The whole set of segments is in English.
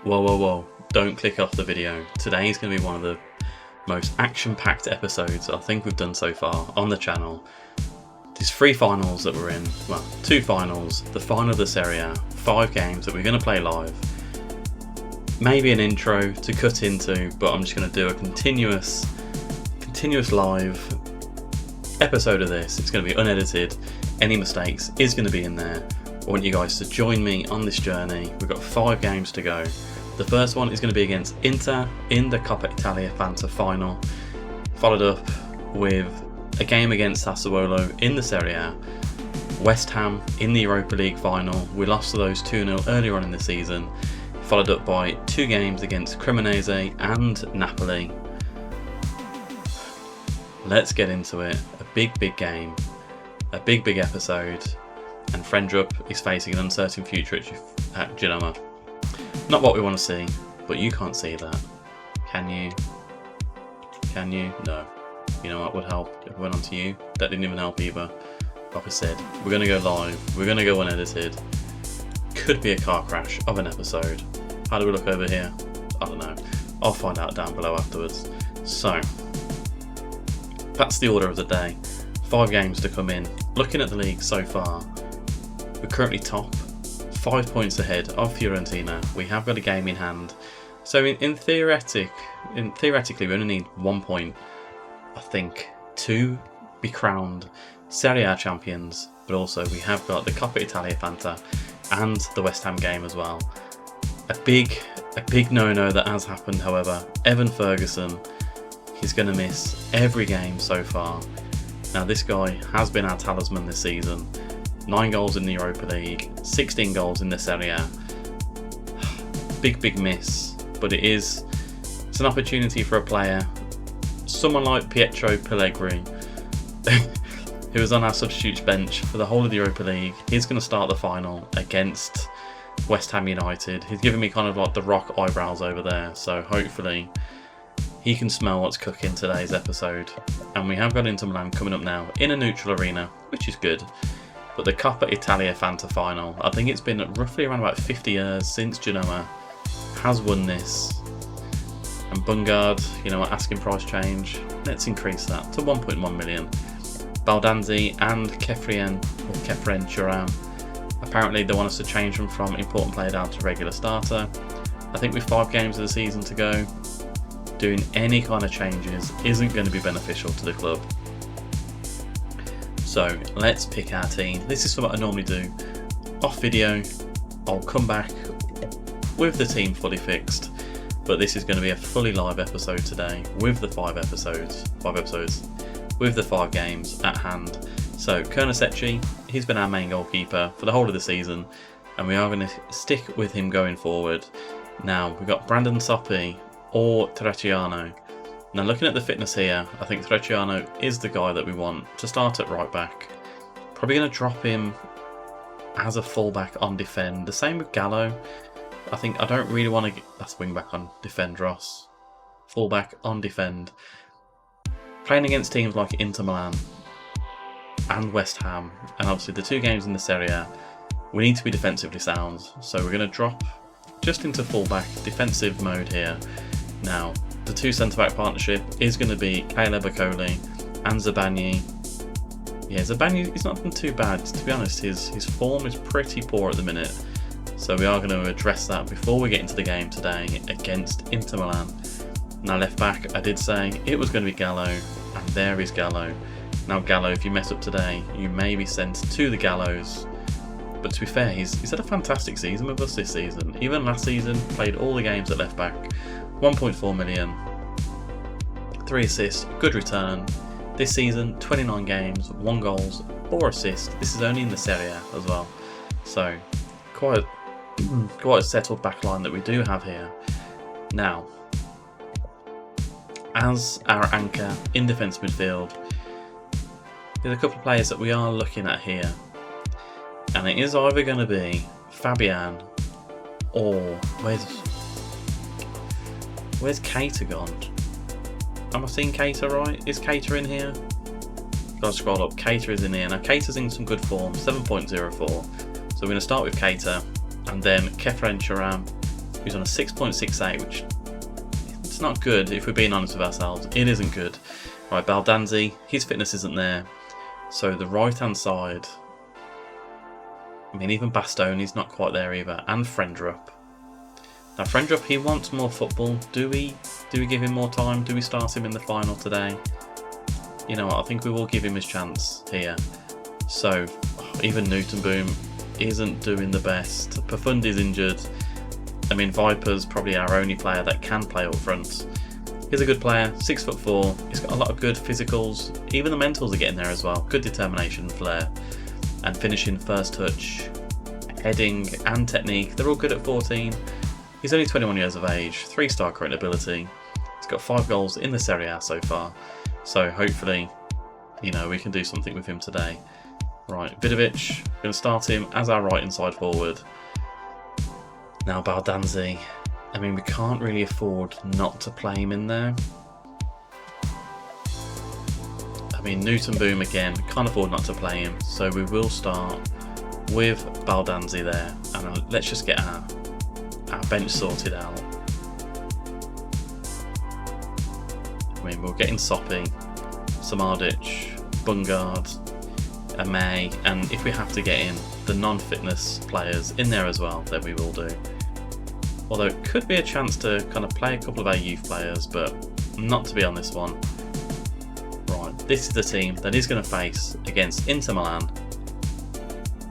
Whoa, don't click off the video. Today is going to be one of the most action-packed episodes I think we've done so far on the channel. There's 3 finals that we're in, well, 2 finals, the final of the Serie A, 5 games that we're going to play live. Maybe an intro to cut into, but I'm just going to do a continuous live episode of this. It's going to be unedited. Any mistakes is going to be in there. I want you guys to join me on this journey. We've got 5 games to go. The first one is going to be against Inter in the Coppa Italia Fanta final, followed up with a game against Sassuolo in the Serie A, West Ham in the Europa League final. We lost to those 2-0 earlier on in the season, followed up by 2 games against Cremonese and Napoli. Let's get into it. A big game, a big episode, and Friendrup is facing an uncertain future at Genoa. Not what we want to see, but you can't see that. Can you? Can you? No. You know what would help if it went on to you? That didn't even help either. Like I said, we're going to go live, we're going to go unedited. Could be a car crash of an episode. How do we look over here? I don't know. I'll find out down below afterwards. So, that's the order of the day. 5 games to come in. Looking at the league so far, we're currently top, 5 points ahead of Fiorentina. We have got a game in hand. So theoretically we only need 1 point, I think, to be crowned Serie A champions, but also we have got the Coppa Italia Fanta and the West Ham game as well. A big no-no that has happened, however. Evan Ferguson, he's going to miss every game so far. Now this guy has been our talisman this season. 9 goals in the Europa League, 16 goals in the Serie A. Big miss, but it's an opportunity for a player, someone like Pietro Pellegrini, who was on our substitutes bench for the whole of the Europa League. He's going to start the final against West Ham United. He's giving me kind of like the Rock eyebrows over there, so hopefully he can smell what's cooking today's episode. And we have got Inter Milan coming up now in a neutral arena, which is good. But the Coppa Italia Fanta final, I think it's been roughly around about 50 years since Genoa has won this. And Bungard, you know what, asking price change, let's increase that to 1.1 million. Baldanzi and Kefren Thuram, apparently they want us to change them from important player down to regular starter. I think with 5 games of the season to go, doing any kind of changes isn't going to be beneficial to the club. So let's pick our team. This is something I normally do off video. I'll come back with the team fully fixed, but this is going to be a fully live episode today with the 5 episodes, with the 5 games at hand. So Kernasecchi, he's been our main goalkeeper for the whole of the season, and we are going to stick with him going forward. Now we've got Brandon Soppi or Terracciano. Now looking at the fitness here, I think Terracciano is the guy that we want to start at right back. Probably going to drop him as a fullback on defend. The same with Gallo. I don't really want to that's wing back on defend, Ross. Fullback on defend. Playing against teams like Inter Milan and West Ham, and obviously the 2 games in the Serie A, we need to be defensively sound. So we're going to drop just into fullback defensive mode here. Now, the 2 centre-back partnership is going to be Caleb Akoli and Zabani. Yeah, Zabani, he's not been too bad. To be honest, his form is pretty poor at the minute. So we are going to address that before we get into the game today against Inter Milan. Now left back, I did say it was going to be Gallo, and there is Gallo. Now Gallo, if you mess up today, you may be sent to the gallows. But to be fair, he's had a fantastic season with us this season. Even last season, played all the games at left back. 1.4 million, 3 assists, good return. This season, 29 games, 1 goals, 4 assists. This is only in the Serie A as well. So, quite a settled backline that we do have here. Now, as our anchor in defence midfield, there's a couple of players that we are looking at here. And it is either going to be Fabian or where's Keita gone? Am I seeing Keita right? Is Keita in here? Gotta scroll up. Keita is in here. Now Keita's in some good form, 7.04. So we're going to start with Keita, and then Kefren Thuram, who's on a 6.68, which it's not good if we're being honest with ourselves. It isn't good. Right, Baldanzi, his fitness isn't there. So the right hand side, I mean, even Bastone's not quite there either, and Frendrup. Now Frendrup, he wants more football. Do we give him more time? Do we start him in the final today? You know what, I think we will give him his chance here. So even Newtonboom isn't doing the best. Profundi's injured. I mean, Viper's probably our only player that can play up front. He's a good player, 6'4". He's got a lot of good physicals. Even the mentals are getting there as well. Good determination, flair, and finishing, first touch, heading and technique. They're all good at 14. He's only 21 years of age, 3-star current ability. He's got 5 goals in the Serie A so far. So hopefully, you know, we can do something with him today. Right, Vidovic, going to start him as our right inside forward. Now Baldanzi, I mean, we can't really afford not to play him in there. I mean, Newtonboom again, can't afford not to play him, so we will start with Baldanzi there, and let's just get our bench sorted out. I mean, we're getting Soppy, Samardic, Bungard, May, and if we have to get in the non-fitness players in there as well, then we will do. Although it could be a chance to kind of play a couple of our youth players, but not to be on this one. Right, this is the team that is going to face against Inter Milan.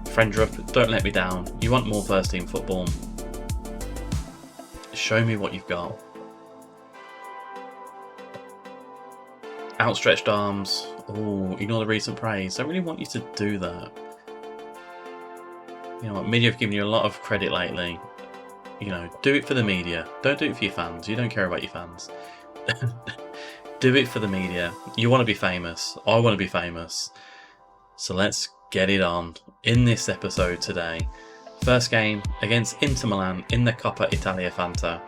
Frendrup, don't let me down. You want more first team football. Show me what you've got. Outstretched arms. Oh, ignore the recent praise. I really want you to do that. You know what, media have given you a lot of credit lately. You know, do it for the media. Don't do it for your fans. You don't care about your fans. Do it for the media. You want to be famous. I want to be famous. So let's get it on in this episode today. First game against Inter Milan in the Coppa Italia Fanta.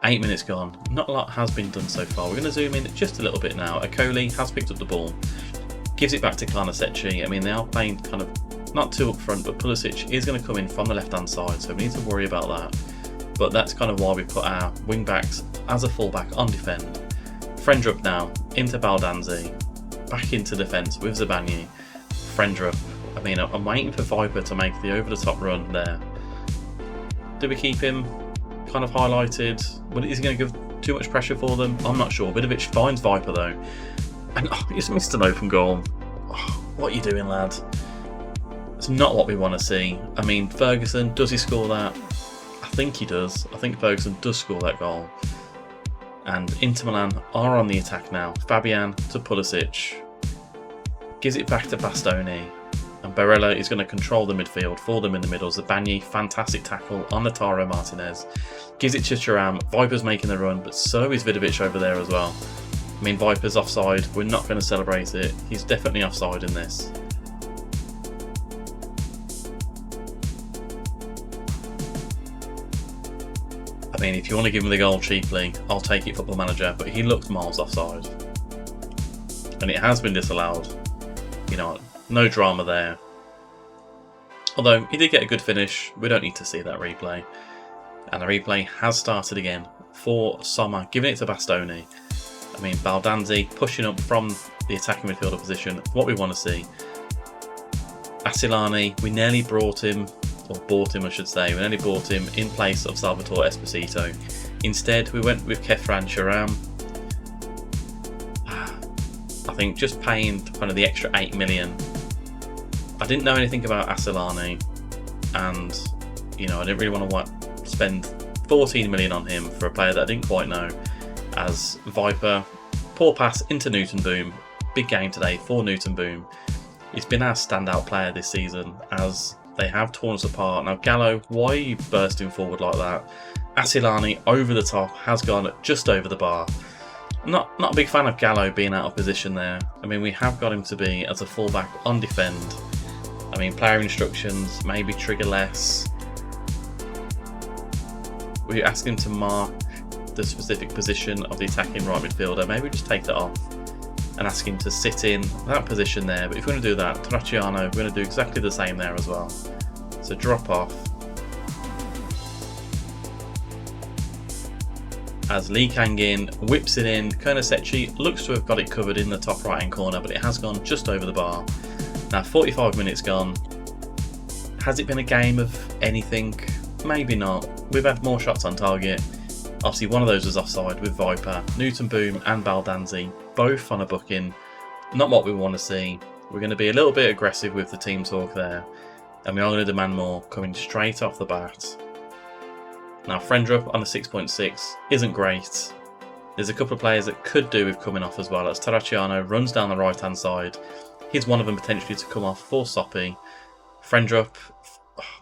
8 minutes gone. Not a lot has been done so far. We're going to zoom in just a little bit now. Akoli has picked up the ball. Gives it back to Klarnasetchi. I mean, they are playing kind of not too up front, but Pulisic is going to come in from the left-hand side, so we need to worry about that. But that's kind of why we put our wing-backs as a full-back on defend. Frendrup now, into Baldanzi, back into defence with Zabani. Frendrup, I mean, I'm waiting for Viper to make the over-the-top run there. Do we keep him kind of highlighted? Is he going to give too much pressure for them? I'm not sure. Vidovic finds Viper though. And he's missed an open goal. Oh, what are you doing, lad? It's not what we want to see. I mean, Ferguson, does he score that? I think he does. I think Ferguson does score that goal. And Inter Milan are on the attack now. Fabian to Pulisic. Gives it back to Bastoni. And Barella is going to control the midfield for them in the middle. Zabani, fantastic tackle on Lautaro Martinez. Gives it to Thuram. Viper's making the run, but so is Vidovic over there as well. I mean, Viper's offside. We're not going to celebrate it. He's definitely offside in this. I mean, if you want to give him the goal cheaply, I'll take it, Football Manager, but he looked miles offside. And it has been disallowed. You know, no drama there. Although, he did get a good finish. We don't need to see that replay. And the replay has started again for Sommer, giving it to Bastoni. I mean, Baldanzi pushing up from the attacking midfielder position. What we want to see. Asilani, we nearly bought him I should say. We nearly bought him in place of Salvatore Esposito. Instead, we went with Kefran Thuram. I think just paying kind of the extra 8 million. I didn't know anything about Asilani, and you know, I didn't really want to spend 14 million on him for a player that I didn't quite know. As Viper, poor pass into Newtonboom. Big game today for Newtonboom. He's been our standout player this season, as they have torn us apart. Now Gallo, why are you bursting forward like that? Asilani over the top, has gone just over the bar. Not a big fan of Gallo being out of position there. I mean, we have got him to be as a fullback on defend. I mean, player instructions, maybe trigger less. We ask him to mark the specific position of the attacking right midfielder. Maybe just take that off and ask him to sit in that position there. But if we're going to do that, Terracciano, we're going to do exactly the same there as well. So drop off. as Lee Kang-in whips it in. Konasechi looks to have got it covered in the top right hand corner, but it has gone just over the bar. Now 45 minutes gone. Has it been a game of anything? Maybe not. We've had more shots on target. Obviously one of those was offside with Viper. Newton Boom and Baldanzi both on a booking. Not what we want to see. We're going to be a little bit aggressive with the team talk there, and we are going to demand more coming straight off the bat. Now Frendrup on a 6.6 isn't great. There's a couple of players that could do with coming off as well, as Terracciano runs down the right hand side. He's one of them potentially to come off for Soppy. Frendrup,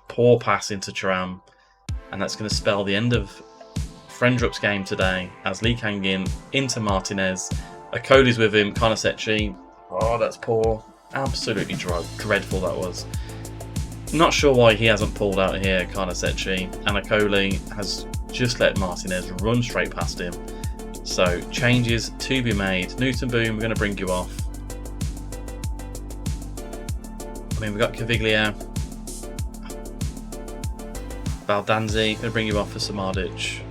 poor pass into Thuram, and that's going to spell the end of Frendrup's game today as Lee Kang-in into Martinez. Akoli's with him, Konasechi. Oh, that's poor. Absolutely dreadful that was. Not sure why he hasn't pulled out here, Konasechi, and Akoli has just let Martinez run straight past him. So, changes to be made. Newton Boom, we're going to bring you off. I mean, we've got Caviglia. Baldanzi, going to bring you off for Samadic.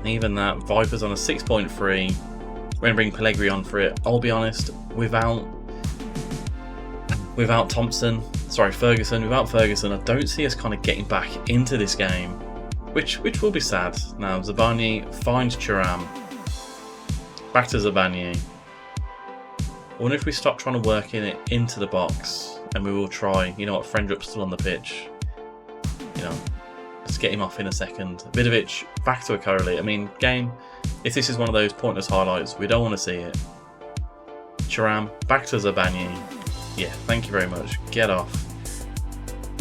Even that, Viper's on a 6.3. We're going to bring Pellegrini on for it. I'll be honest, without Ferguson, without Ferguson, I don't see us kind of getting back into this game, which will be sad. Now, Zabani finds Thuram. Back to Zabani. I wonder if we stop trying to work it into the box, and we will try, you know what, Frendrup's still on the pitch. You know, let's get him off in a second. Vidovic, back to Akoli. I mean, game, if this is one of those pointless highlights, we don't want to see it. Thuram, back to Zabani. Yeah, thank you very much. Get off.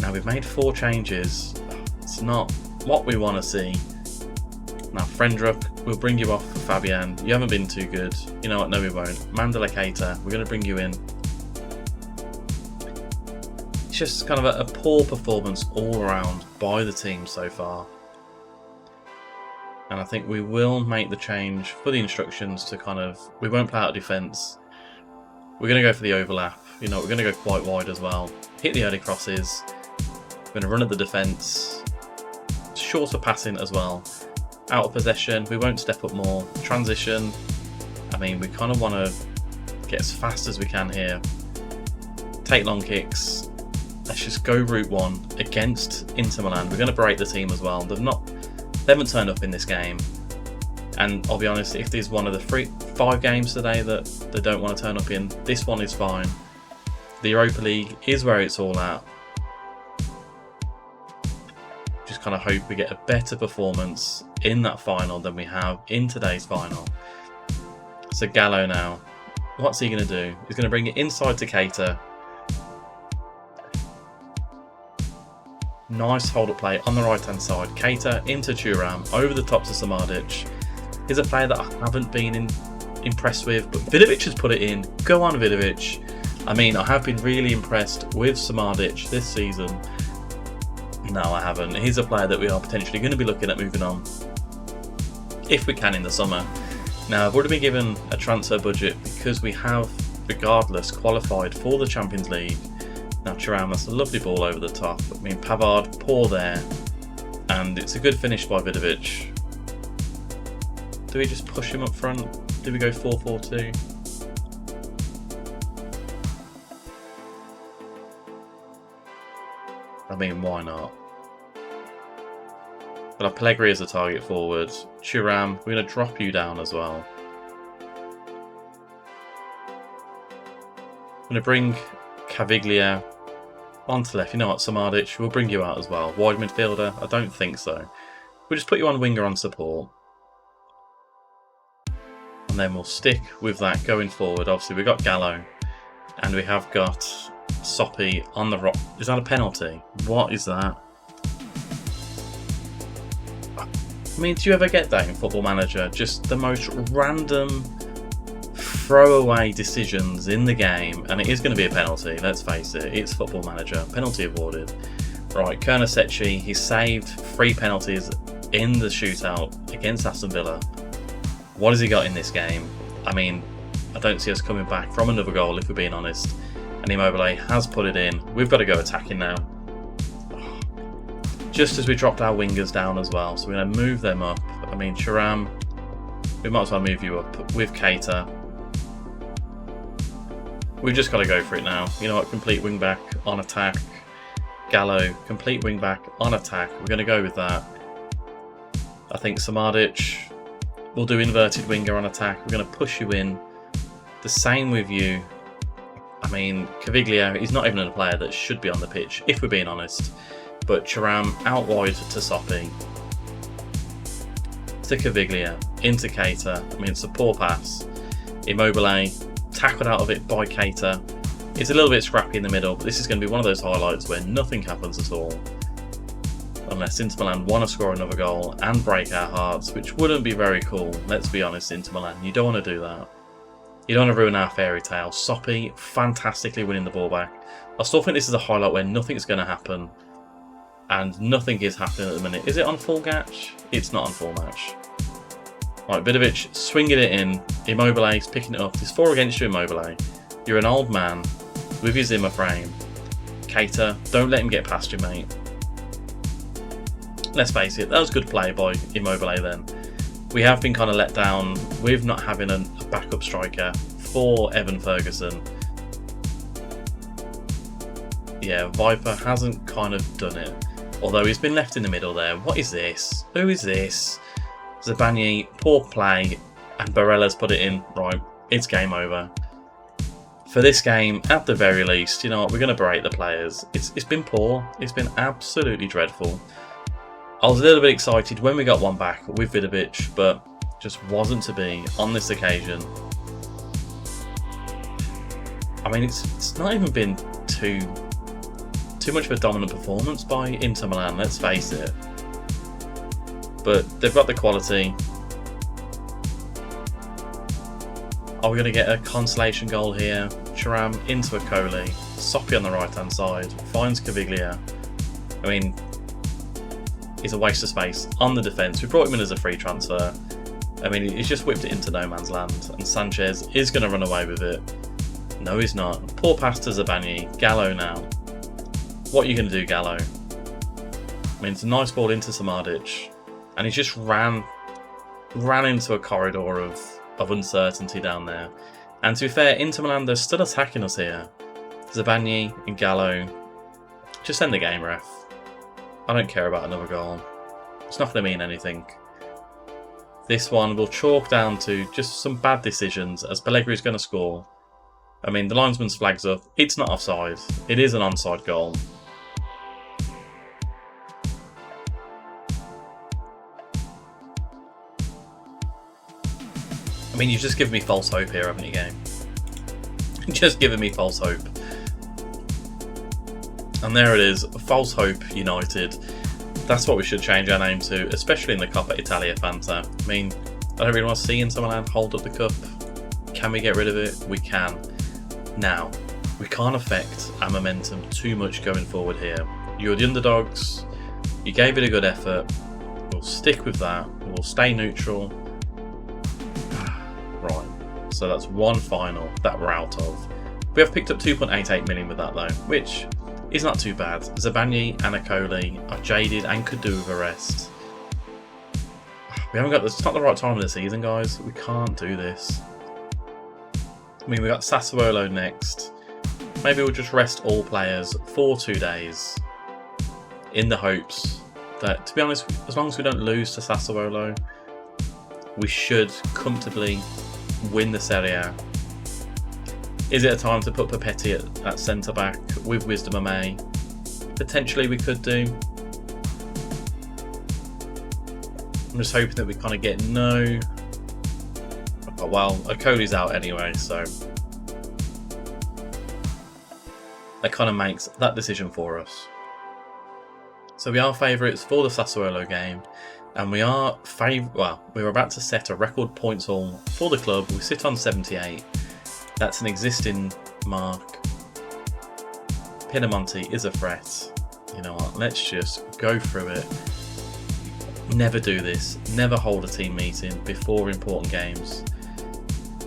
Now, we've made 4 changes. It's not what we want to see. Now, Frendrup, we'll bring you off for Fabian. You haven't been too good. You know what? No, we won't. Mandela Keita, we're going to bring you in. It's just kind of a poor performance all around by the team so far. And I think we will make the change for the instructions to kind of... We won't play out defence. We're going to go for the overlap. You know, we're going to go quite wide as well. Hit the early crosses. We're going to run at the defence. Shorter passing as well. Out of possession, we won't step up more. Transition, I mean, we kind of want to get as fast as we can here. Take long kicks. Let's just go route 1 against Inter Milan. We're going to break the team as well. They haven't turned up in this game. And I'll be honest, if there's one of the 5 games today that they don't want to turn up in, this one is fine. The Europa League is where it's all at. Just kind of hope we get a better performance in that final than we have in today's final. So Gallo now, what's he going to do? He's going to bring it inside to Keita. Nice hold-up play on the right-hand side. Keita into Thuram, over the top to Samadic. He's a player that I haven't been impressed with, but Vidovic has put it in. Go on, Vidovic. I mean, I have been really impressed with Samadic this season. No, I haven't. He's a player that we are potentially going to be looking at moving on, if we can, in the summer. Now, I've already been given a transfer budget because we have, regardless, qualified for the Champions League. Now, Thuram, that's a lovely ball over the top. I mean, Pavard, poor there. And it's a good finish by Vidovic. Do we just push him up front? Do we go 4-4-2? I mean, why not? But have Pellegrini as a target forward. Thuram, we're going to drop you down as well. I'm going to bring Caviglia onto left. You know what, Samadic, we'll bring you out as well. Wide midfielder? I don't think so. We'll just put you on winger on support. And then we'll stick with that going forward. Obviously, we've got Gallo. And we have got Soppy on the rock. Is that a penalty? What is that? I mean, do you ever get that in Football Manager? Just the most random throwaway decisions in the game, and it is going to be a penalty, let's face it. It's Football Manager. Penalty awarded. Right, Konasechi, he saved 3 penalties in the shootout against Aston Villa. What has he got in this game? I mean, I don't see us coming back from another goal, if we're being honest. And Immobile has put it in. We've got to go attacking now. just as we dropped our wingers down as well. So we're going to move them up. I mean, Thuram, we might as well move you up with Keita. We've just got to go for it now. You know what? Complete wing back on attack. Gallo, complete wing back on attack. We're going to go with that. I think Samadic will do inverted winger on attack. We're going to push you in. The same with you. I mean, Caviglia, he's not even a player that should be on the pitch, if we're being honest. But Thuram out wide to Soppy. To Caviglia, into Keita. I mean, it's a poor pass. Immobile, tackled out of it by Keita. It's a little bit scrappy in the middle, but this is going to be one of those highlights where nothing happens at all. Unless Inter Milan want to score another goal and break our hearts, which wouldn't be very cool. Let's be honest, Inter Milan, you don't want to do that. You don't want to ruin our fairy tale. Soppy, fantastically winning the ball back. I still think this is a highlight where nothing's going to happen. And nothing is happening at the minute. Is it on full match? It's not on full match. Right, Vidovic swinging it in. Immobile is picking it up. There's 4 against you, Immobile. You're an old man with your Zimmer frame. Keita, don't let him get past you, mate. Let's face it, that was good play by Immobile then. We have been kind of let down with not having a backup striker for Evan Ferguson. Yeah, Viper hasn't kind of done it. Although he's been left in the middle there. What is this? Who is this? Zabani, poor play, and Barella's put it in. Right, it's game over. For this game, at the very least, you know what, we're going to berate the players. It's been poor. It's been absolutely dreadful. I was a little bit excited when we got one back with Vidovic, but just wasn't to be on this occasion. I mean, it's not even been too much of a dominant performance by Inter Milan, let's face it. But they've got the quality. Are we going to get a consolation goal here? Thuram into a Coley. Soppy on the right hand side. Finds Caviglia. I mean, it's a waste of space on the defence. We brought him in as a free transfer. I mean, he's just whipped it into no man's land. And Sanchez is going to run away with it. No, he's not. Poor pass to Zabani. Gallo now. What are you going to do, Gallo? I mean, it's a nice ball into Samadic. And he just ran into a corridor of uncertainty down there. And to be fair, Inter Milan, they're still attacking us here. Zabani and Gallo. Just end the game, ref. I don't care about another goal. It's not going to mean anything. This one will chalk down to just some bad decisions as Pellegrini's going to score. I mean, the linesman's flag's up. It's not offside. It is an onside goal. I mean, you've just given me false hope here, haven't you, game? Just given me false hope. And there it is, False Hope United. That's what we should change our name to, especially in the Coppa Italia Fanta. I mean, I don't really want to see Inter Milan hold up the cup. Can we get rid of it? We can. Now, we can't affect our momentum too much going forward here. You're the underdogs. You gave it a good effort. We'll stick with that. We'll stay neutral. Right, so that's one final that we're out of. We have picked up 2.88 million with that though, which is not too bad. Zabani and Akoli are jaded and could do with a rest. We haven't got this. It's not the right time of the season, guys. We can't do this. I mean, we got Sassuolo next. Maybe we'll just rest all players for 2 days in the hopes that, to be honest, as long as we don't lose to Sassuolo, we should comfortably win the Serie A. Is it a time to put Papetti at centre-back with Wisdom May? Potentially we could do. I'm just hoping that we kind of get no... Oh, well, Akoli's out anyway, so... that kind of makes that decision for us. So we are favourites for the Sassuolo game. And we are we're about to set a record points haul for the club. We sit on 78. That's an existing mark. Pinamonti is a threat. You know what? Let's just go through it. Never do this. Never hold a team meeting before important games.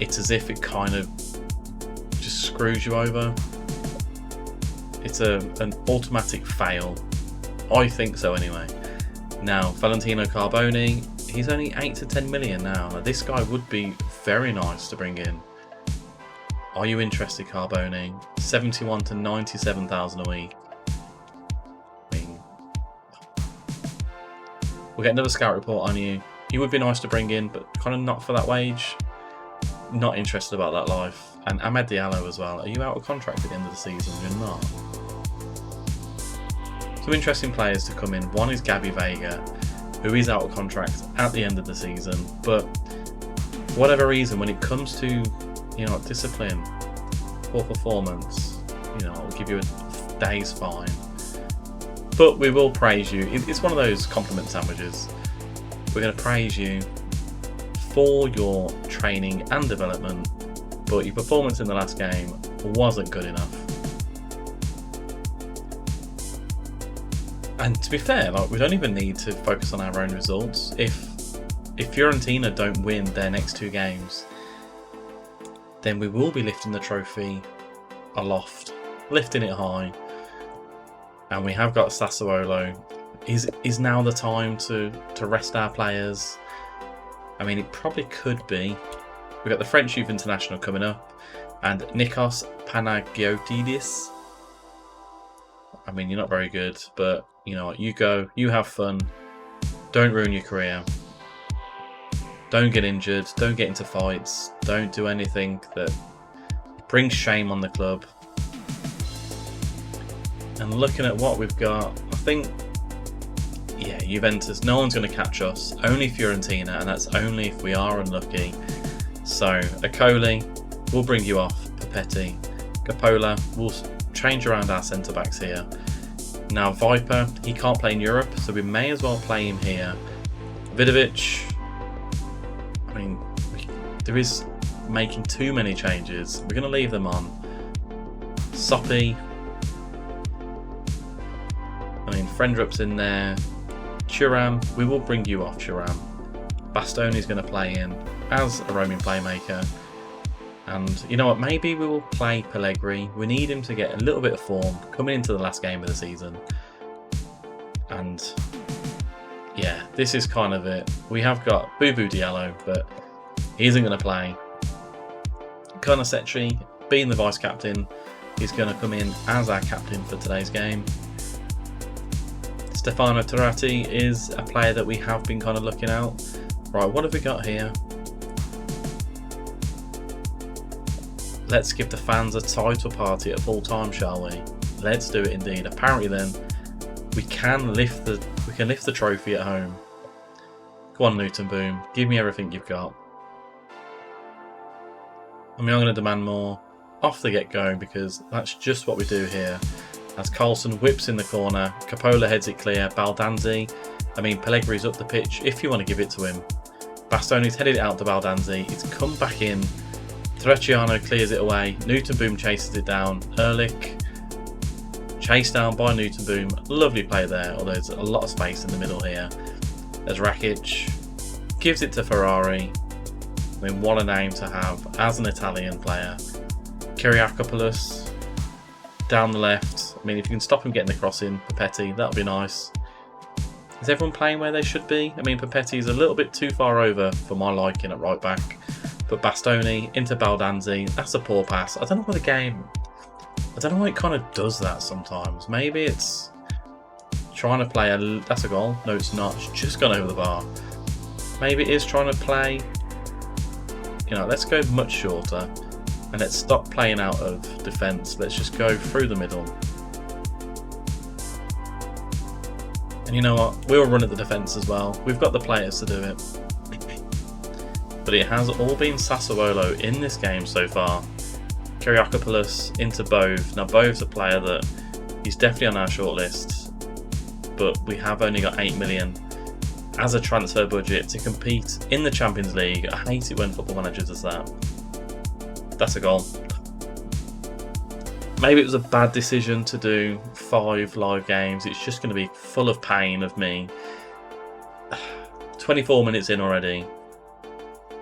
It's as if it kind of just screws you over. It's an automatic fail. I think so anyway. Now, Valentino Carboni, he's only 8 to 10 million now. Now, this guy would be very nice to bring in. Are you interested, Carboni? 71 to 97,000 a week. I mean, we'll get another scout report on you. You would be nice to bring in, but kind of not for that wage. Not interested about that life. And Ahmed Diallo as well. Are you out of contract at the end of the season? You're not. Some interesting players to come in. One is Gabby Vega, who is out of contract at the end of the season. But for whatever reason, when it comes to discipline, poor performance, I'll give you a day's fine. But we will praise you. It's one of those compliment sandwiches. We're going to praise you for your training and development, but your performance in the last game wasn't good enough. And to be fair, we don't even need to focus on our own results. If Fiorentina don't win their next 2 games, then we will be lifting the trophy aloft, lifting it high. And we have got Sassuolo. Is now the time to rest our players? I mean, it probably could be. We've got the French Youth International coming up, and Nikos Panagiotidis. I mean, you're not very good, but you know what? You go, you have fun. Don't ruin your career. Don't get injured. Don't get into fights. Don't do anything that brings shame on the club. And looking at what we've got, I think, yeah, Juventus, no one's going to catch us. Only Fiorentina, and that's only if we are unlucky. So, Accoli, we'll bring you off. Papetti. Capola, we'll change around our centre-backs here. Now, Viper, he can't play in Europe, so we may as well play him here. Vidovic, I mean, there is making too many changes. We're going to leave them on. Soppy, I mean, Frendrup's in there. Thuram, we will bring you off, Thuram. Bastoni's going to play in as a roaming playmaker. And you know what, maybe we will play Pellegrini. We need him to get a little bit of form coming into the last game of the season. And yeah, this is kind of it. We have got Boubou Diallo, but he isn't going to play. Konasetri, being the vice-captain, is going to come in as our captain for today's game. Stefano Turati is a player that we have been kind of looking out. Right, what have we got here? Let's give the fans a title party at full time, shall we? Let's do it indeed. Apparently then, we can lift the trophy at home. Go on, Newton Boom. Give me everything you've got. I mean, I'm going to demand more off the get-go because that's just what we do here. As Carlson whips in the corner, Capola heads it clear, Baldanzi, I mean, Pellegrini's up the pitch if you want to give it to him. Bastoni's headed it out to Baldanzi, it's come back in, Terracciano clears it away, Newton Boom chases it down, Ehrlich, chased down by Newton Boom, lovely play there, although there's a lot of space in the middle here. There's Rakic, gives it to Ferrari, I mean, what a name to have as an Italian player. Kyriakopoulos, down the left. I mean, if you can stop him getting the cross in, Papetti, that'll be nice. Is everyone playing where they should be? I mean, Papetti's a little bit too far over for my liking at right back. But Bastoni into Baldanzi, that's a poor pass. I don't know why it kind of does that sometimes. Maybe it's trying to play that's a goal. No, it's not. It's just gone over the bar. Maybe it is trying to play, let's go much shorter. And let's stop playing out of defence. Let's just go through the middle. And you know what? We'll run at the defence as well. We've got the players to do it. But it has all been Sassuolo in this game so far. Kyriakopoulos into Bove. Now Bove's a player that he's definitely on our shortlist. But we have only got 8 million as a transfer budget to compete in the Champions League. I hate it when Football Manager does that. That's a goal. Maybe it was a bad decision to do 5 live games. It's just going to be full of pain of me. 24 minutes in already.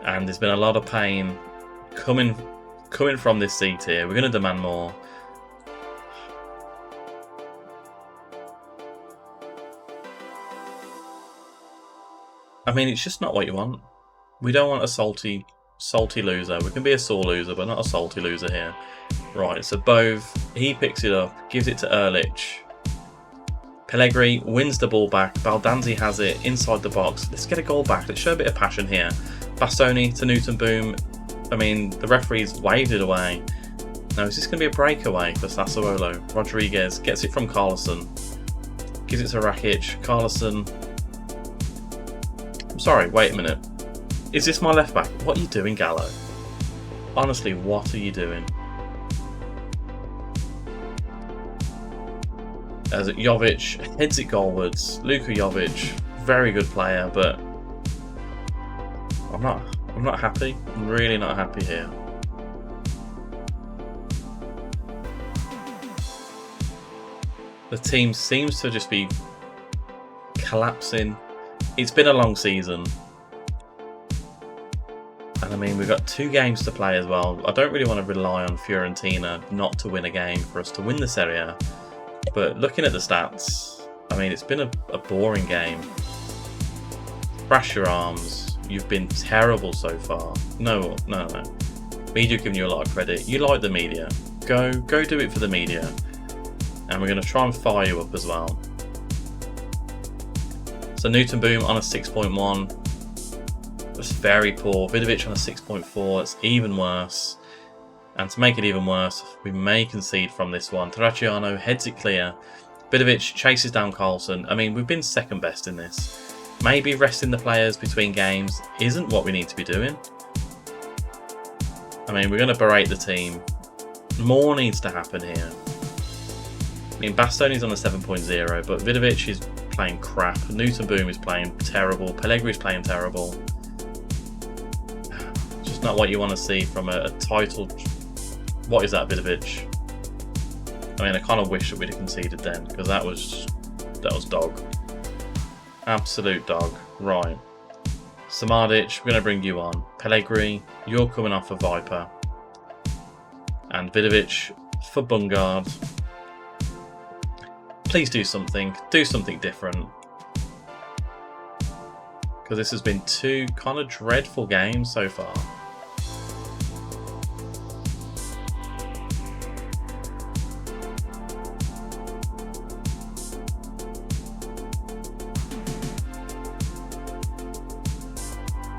And there's been a lot of pain coming from this seat here. We're going to demand more. I mean, it's just not what you want. We don't want a salty loser. We can be a sore loser, but not a salty loser here. Right, so Bove, he picks it up, gives it to Ehrlich. Pellegrini wins the ball back. Baldanzi has it inside the box. Let's get a goal back. Let's show a bit of passion here. Bastoni to Newton Boom. I mean, the referee's waved it away. Now, is this going to be a breakaway for Sassuolo? Rodriguez gets it from Carlson. Gives it to Rakic. Carlson. I'm sorry, wait a minute. Is this my left back? What are you doing, Gallo? Honestly, what are you doing? As Jovic heads it goalwards. Luka Jovic, very good player, but I'm not happy. I'm really not happy here. The team seems to just be collapsing. It's been a long season. And I mean, we've got 2 games to play as well. I don't really want to rely on Fiorentina not to win a game for us to win the Serie A. But looking at the stats, I mean, it's been a boring game. Thrash your arms. You've been terrible so far. No. Media giving you a lot of credit. You like the media. Go do it for the media. And we're going to try and fire you up as well. So Newton Boom on a 6.1. That's very poor. Vidovic on a 6.4. It's even worse. And to make it even worse, we may concede from this one. Terracciano heads it clear. Vidovic chases down Carlson. I mean, we've been second best in this. Maybe resting the players between games isn't what we need to be doing. I mean, we're going to berate the team. More needs to happen here. I mean, Bastoni's on a 7.0, but Vidovic is playing crap. Newton Boom is playing terrible. Pellegrini's playing terrible. Just not what you want to see from a title. What is that, Vidovic? I mean, I kind of wish that we'd have conceded then, because that was dog. Absolute dog. Right. Samadic, we're going to bring you on. Pellegrini, you're coming off for Viper. And Vidovic for Bungard. Please do something. Do something different. Because this has been 2 kind of dreadful games so far.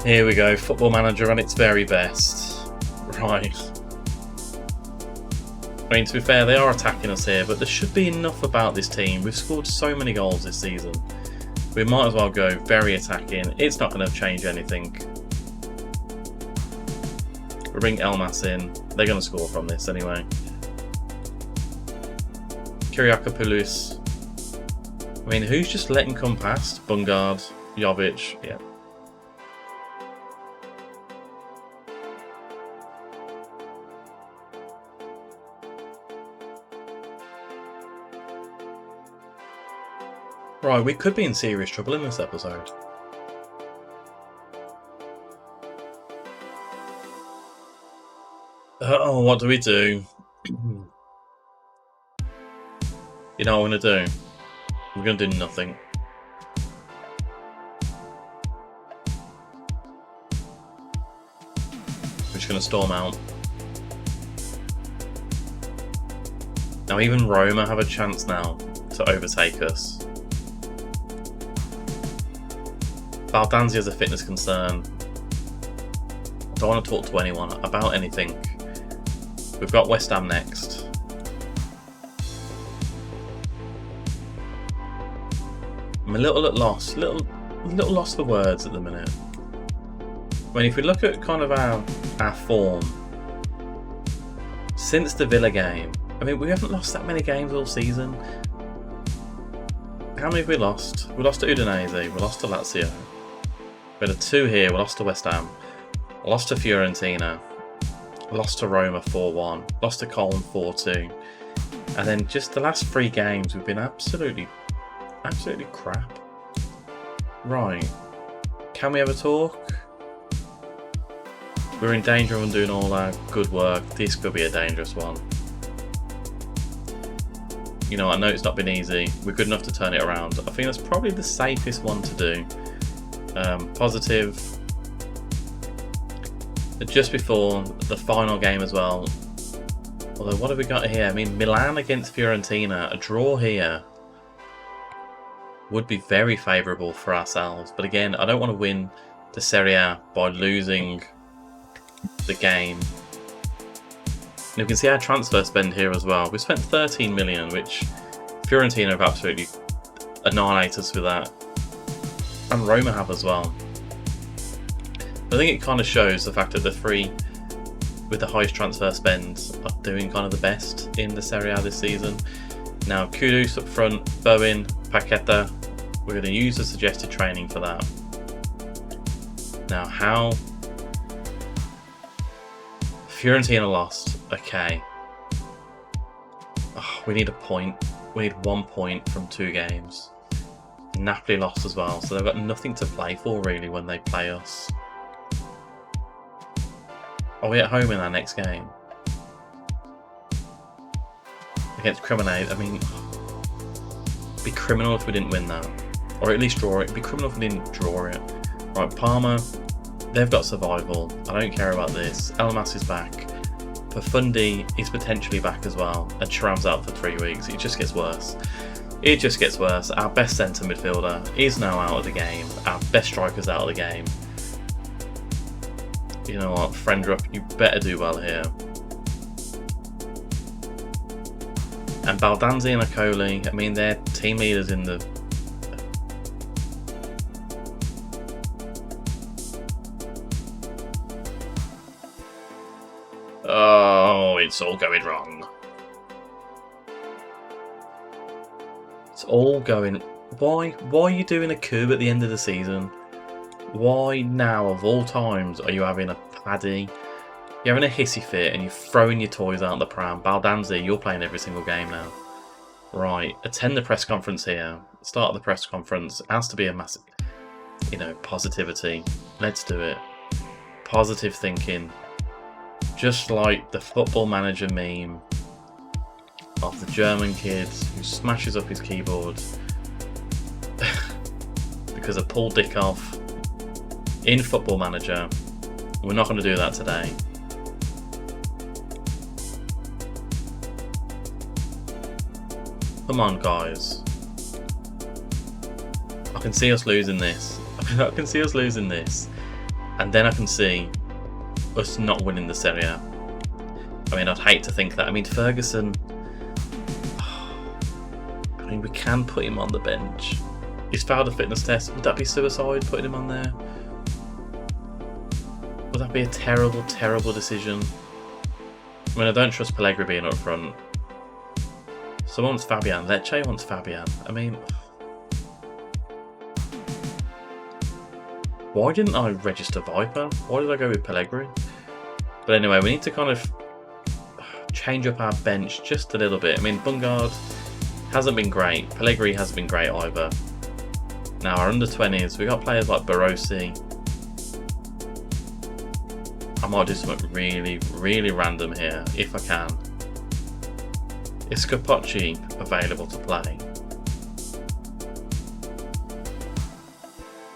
Here we go, Football Manager on its very best. Right. I mean, to be fair, they are attacking us here, but there should be enough about this team. We've scored so many goals this season. We might as well go very attacking. It's not going to change anything. We'll bring Elmas in. They're going to score from this anyway. Kyriakopoulos. I mean, who's just letting come past? Bungard, Jovic, yeah. Right, we could be in serious trouble in this episode. Oh, what do we do? You know what we're going to do? We're going to do nothing. We're just going to storm out. Now even Roma have a chance now to overtake us. Baldanzi has a fitness concern. I don't want to talk to anyone about anything. We've got West Ham next. I'm a little at loss, little lost for words at the minute. I mean, if we look at kind of our form since the Villa game, I mean, we haven't lost that many games all season. How many have we lost? We lost to Udinese, we lost to Lazio. We had a 2 here, we lost to West Ham, lost to Fiorentina, lost to Roma 4-1, lost to Colm 4-2, and then just the last 3 games we've been absolutely crap. Right, can we ever talk? We're in danger of undoing all our good work. This could be a dangerous one. You know, I know it's not been easy. We're good enough to turn it around. I think that's probably the safest one to do. Positive. Just before the final game as well. Although, what have we got here? I mean, Milan against Fiorentina. A draw here would be very favourable for ourselves. But again, I don't want to win the Serie A by losing the game. And you can see our transfer spend here as well. We spent 13 million, which Fiorentina have absolutely annihilated us with that. And Roma have as well. I think it kind of shows the fact that the three with the highest transfer spends are doing kind of the best in the Serie A this season. Now, Kudus up front, Bowen, Paqueta. We're going to use the suggested training for that. Now, how? Fiorentina lost. Okay. Oh, we need a point. We need 1 point from 2 games. Napoli lost as well, so they've got nothing to play for really when they play us. Are we at home in our next game? Against Cremonese, I mean, it'd be criminal if we didn't win that. Or at least draw it. It'd be criminal if we didn't draw it. Right, Parma, they've got survival. I don't care about this. Elmas is back. Pafundi is potentially back as well. And Thuram's out for 3 weeks. It just gets worse. It just gets worse. Our best centre midfielder is now out of the game. Our best striker's out of the game. You know what, Friendrup, you better do well here. And Baldanzi and Akoli, I mean, they're team leaders in the... Oh, it's all going wrong. It's all going... Why are you doing a coup at the end of the season? Why now, of all times, are you having a paddy? You're having a hissy fit and you're throwing your toys out the pram. Baldanzi, you're playing every single game now. Right, attend the press conference here. Start the press conference. It has to be a massive, positivity. Let's do it. Positive thinking. Just like the Football Manager meme of the German kid who smashes up his keyboard because of Paul Dickoff. In Football Manager, we're not going to do that today. Come on, guys. I can see us losing this. I can see us losing this. And then I can see us not winning the Serie A. I mean, I'd hate to think that. I mean, Ferguson... I mean, we can put him on the bench. He's failed a fitness test. Would that be suicide, putting him on there? Would that be a terrible, terrible decision? I mean, I don't trust Pellegrini being up front. Someone wants Fabian. Lecce wants Fabian. I mean... Why didn't I register Viper? Why did I go with Pellegrini? But anyway, we need to kind of change up our bench just a little bit. I mean, Bungard hasn't been great. Pellegrini hasn't been great either. Now, our under-20s, we got players like Barossi. I might do something really, really random here, if I can. Is Scapocci available to play?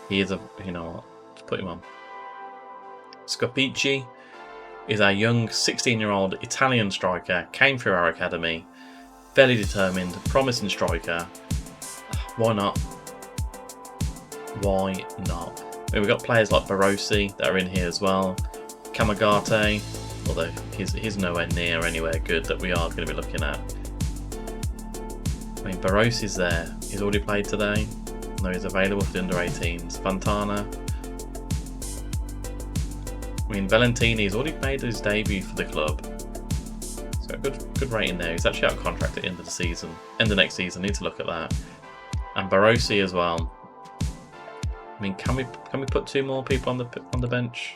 He is a... You know what? Let's put him on. Scapocci is our young 16-year-old Italian striker. Came through our academy. Fairly determined, promising striker. Why not? Why not? I mean, we've got players like Barossi that are in here as well. Kamagate, although he's nowhere near anywhere good that we are going to be looking at. I mean, Barossi's there. He's already played today. No, he's available for the under-18s. Fontana. I mean, Valentini's already made his debut for the club. He's got a good rating there. He's actually out of contract at the end of the season. End of next season. Need to look at that. And Barossi as well. I mean, can we put 2 more people on the bench?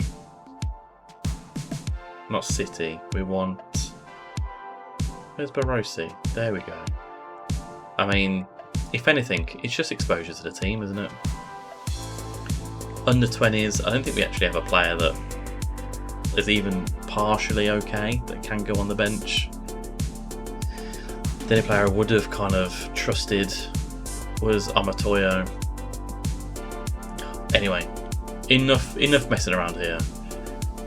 Not City. We want... Where's Barossi? There we go. I mean, if anything, it's just exposure to the team, isn't it? Under 20s, I don't think we actually have a player that is even partially okay, that can go on the bench. The only player I would have kind of trusted was Amatoyo. Anyway, enough messing around here.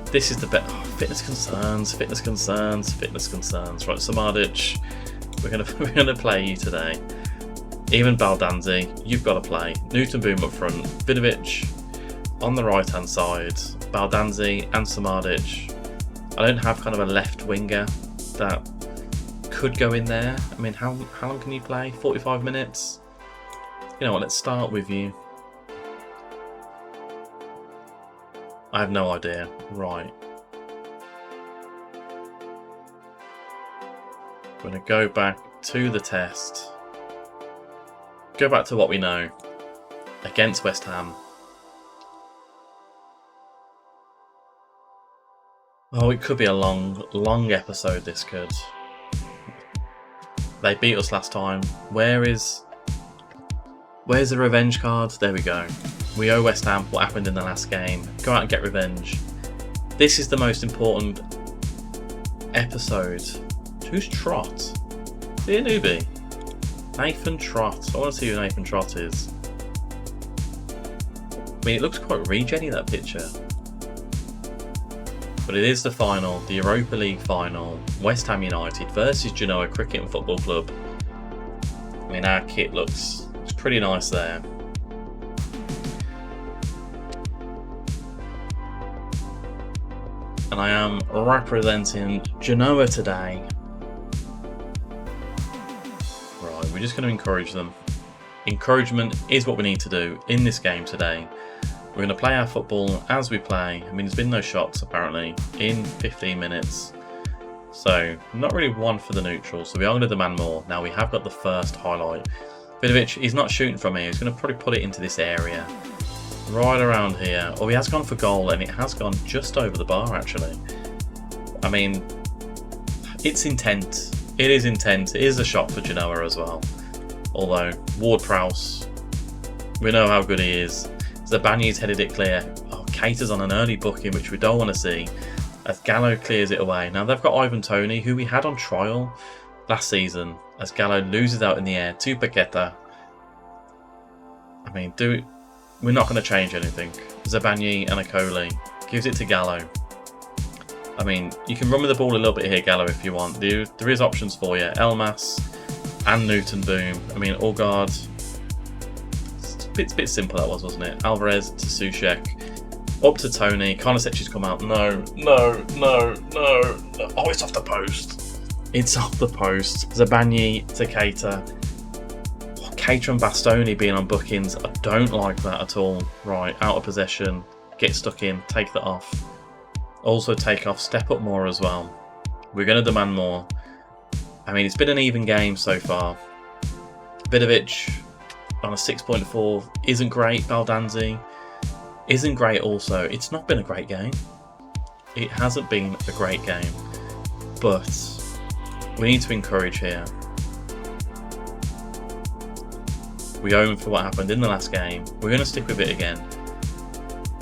This is the best. Oh, fitness concerns. Right, Samadic, we're gonna play you today. Even Baldanzi, you've got to play. Newton Boom up front. Vidovic on the right hand side. Baldanzi and Samadic. I don't have kind of a left winger that could go in there. I mean, how long can you play? 45 minutes? You know what, let's start with you. I have no idea. Right. We're going to go back to the test. Go back to what we know. Against West Ham. Oh, it could be a long episode, this could. They beat us last time. Where's the revenge card? There we go. We owe West Ham what happened in the last game. Go out and get revenge. This is the most important episode. Who's Trot? Is he a newbie? Nathan Trot. I want to see who Nathan Trot is. I mean, it looks quite regen-y, that picture. But it is the final, the Europa League final. West Ham United versus Genoa Cricket and Football Club. I mean, our kit looks pretty nice there. And I am representing Genoa today. Right, we're just going to encourage them. Encouragement is what we need to do in this game today. We're going to play our football as we play. I mean, there's been no shots apparently in 15 minutes. So, not really one for the neutral. So we are going to demand more. Now we have got the first highlight. Vidovic, he's not shooting from here. He's going to probably put it into this area. Right around here. Oh, he has gone for goal and it has gone just over the bar actually. I mean, it's intent. It is intent. It is a shot for Genoa as well. Although, Ward-Prowse, we know how good he is. Zabani's headed it clear. Oh, Keita's on an early booking, which we don't want to see, as Gallo clears it away. Now they've got Ivan Toney, who we had on trial last season, as Gallo loses out in the air to Paqueta. I mean, we're not going to change anything. Zabani and Akoli gives it to Gallo. I mean, you can run with the ball a little bit here, Gallo, if you want. There is options for you. Elmas and Newton Boom. I mean, Orgard. Bit simple that was, wasn't it? Alvarez to Sushek. Up to Tony. Karnasec's come out. No. Oh, it's off the post. It's off the post. Zabani to Keita. Oh, Keita and Bastoni being on bookings. I don't like that at all. Right, out of possession. Get stuck in. Take that off. Also take off. Step up more as well. We're going to demand more. I mean, it's been an even game so far. Vidovic on a 6.4 isn't great. Baldanzi isn't great also. It's not been a great game. It hasn't been a great game. But we need to encourage here. We owe him for what happened in the last game. We're going to stick with it again.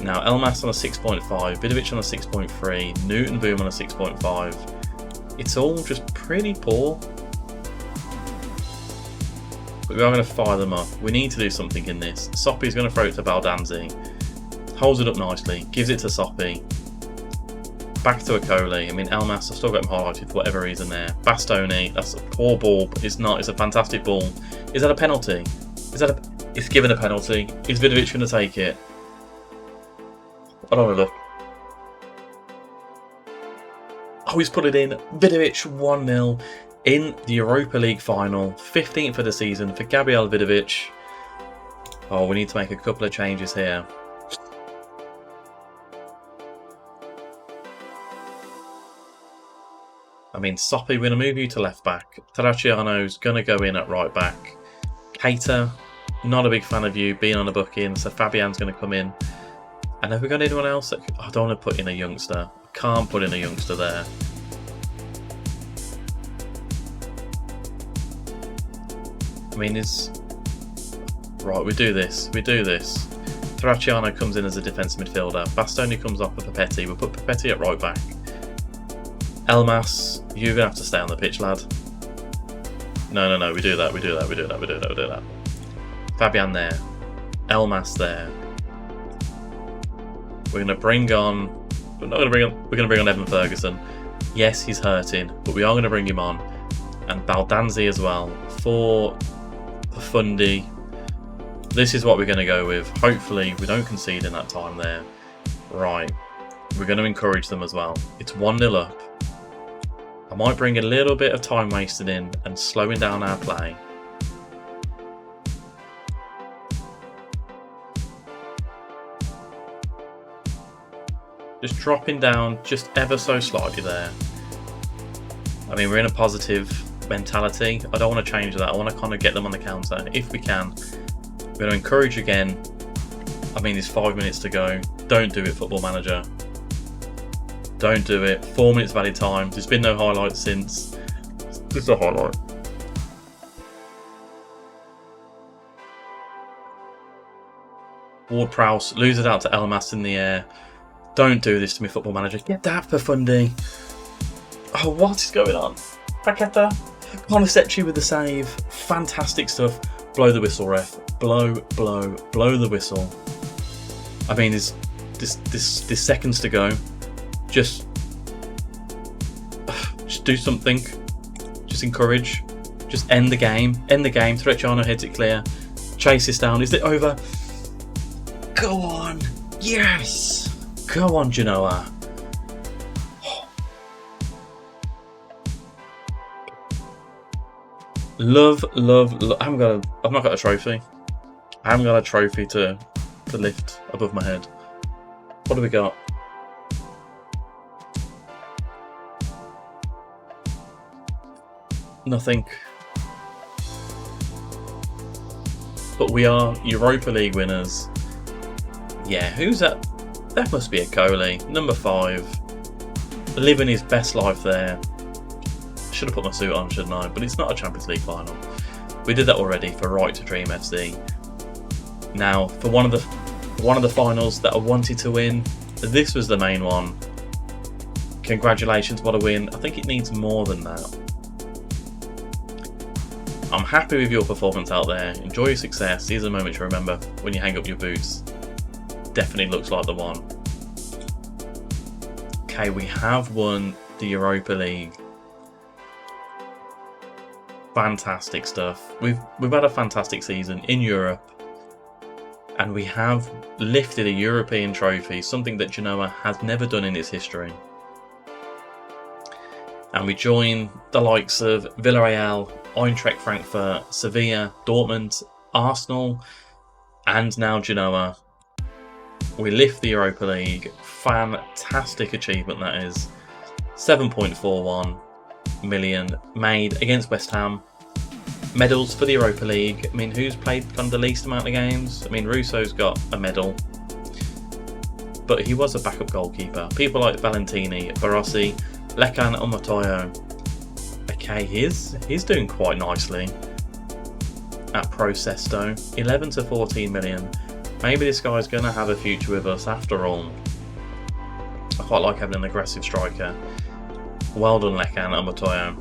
Now, Elmas on a 6.5, Vidovic on a 6.3, Newton Boom on a 6.5. It's all just pretty poor. But we are going to fire them up. We need to do something in this. Soppy's going to throw it to Baldanzi. Holds it up nicely. Gives it to Soppy. Back to Akoli. I mean, Elmas, I've still got him highlighted for whatever reason there. Bastoni, that's a poor ball, but it's not. It's a fantastic ball. Is that a penalty? It's given a penalty. Is Vidovic going to take it? I don't want to look. Oh, he's put it in. Vidovic 1-0 in the Europa League final. 15th of the season for Gabriel Vidovic. Oh, we need to make a couple of changes here. I mean, Soppy, we're going to move you to left back. Terracciano's going to go in at right back. Keita, not a big fan of you being on a booking, so Fabian's going to come in. And have we got anyone else? I don't want to put in a youngster. I can't put in a youngster there. I mean, right, we do this. Terracciano comes in as a defensive midfielder. Bastoni comes off with Papetti. We'll put Papetti at right back. Elmas, you're going to have to stay on the pitch, lad. No, we do that. Fabian there. Elmas there. We're going to bring on. We're not going to bring on. We're going to bring on Evan Ferguson. Yes, he's hurting, but we are going to bring him on, and Baldanzi as well for Fundy. This is what we're going to go with. Hopefully, we don't concede in that time there. Right, we're going to encourage them as well. It's 1-0 up. I might bring a little bit of time wasted in and slowing down our play. Just dropping down just ever so slightly there. I mean, we're in a positive mentality. I don't want to change that. I want to kind of get them on the counter if we can. We're going to encourage again. I mean, there's 5 minutes to go. Don't do it, Football Manager. Don't do it. 4 minutes of added time. There's been no highlights since. Just a highlight. Ward-Prowse loses out to Elmas in the air. Don't do this to me, Football Manager. Get that for Fundy. Oh, what is going on? Paqueta. Konasechi with the save. Fantastic stuff. Blow the whistle, ref. Blow the whistle. I mean, there's seconds to go. Just do something. Just encourage. Just end the game. End the game. Trecciano heads it clear. Chase this down. Is it over? Go on. Yes. Go on, Genoa. Love. I've not got a trophy. I haven't got a trophy to lift above my head. What do we got? Nothing. But we are Europa League winners. Yeah, who's that? That must be a Coley. Number 5. Living his best life there. Should have put my suit on, shouldn't I? But it's not a Champions League final. We did that already for Right to Dream FC. Now, for one of the finals that I wanted to win, this was the main one. Congratulations, what a win. I think it needs more than that. I'm happy with your performance out there. Enjoy your success. Here's a moment to remember when you hang up your boots. Definitely looks like the one. Okay, we have won the Europa League. Fantastic stuff. We've had a fantastic season in Europe, and we have lifted a European trophy, something that Genoa has never done in its history. And we join the likes of Villarreal, Eintracht Frankfurt, Sevilla, Dortmund, Arsenal, and now Genoa. We lift the Europa League. Fantastic achievement that is. 7.41 million made against West Ham. Medals for the Europa League. I mean, who's played kind of the least amount of games? I mean, Russo's got a medal, but he was a backup goalkeeper. People like Valentini, Barossi, Lekan Omotoyo. Okay, he's doing quite nicely at Pro Sesto. 11 to 14 million. Maybe this guy's going to have a future with us after all. I quite like having an aggressive striker. Well done, Lekan Omotoyo.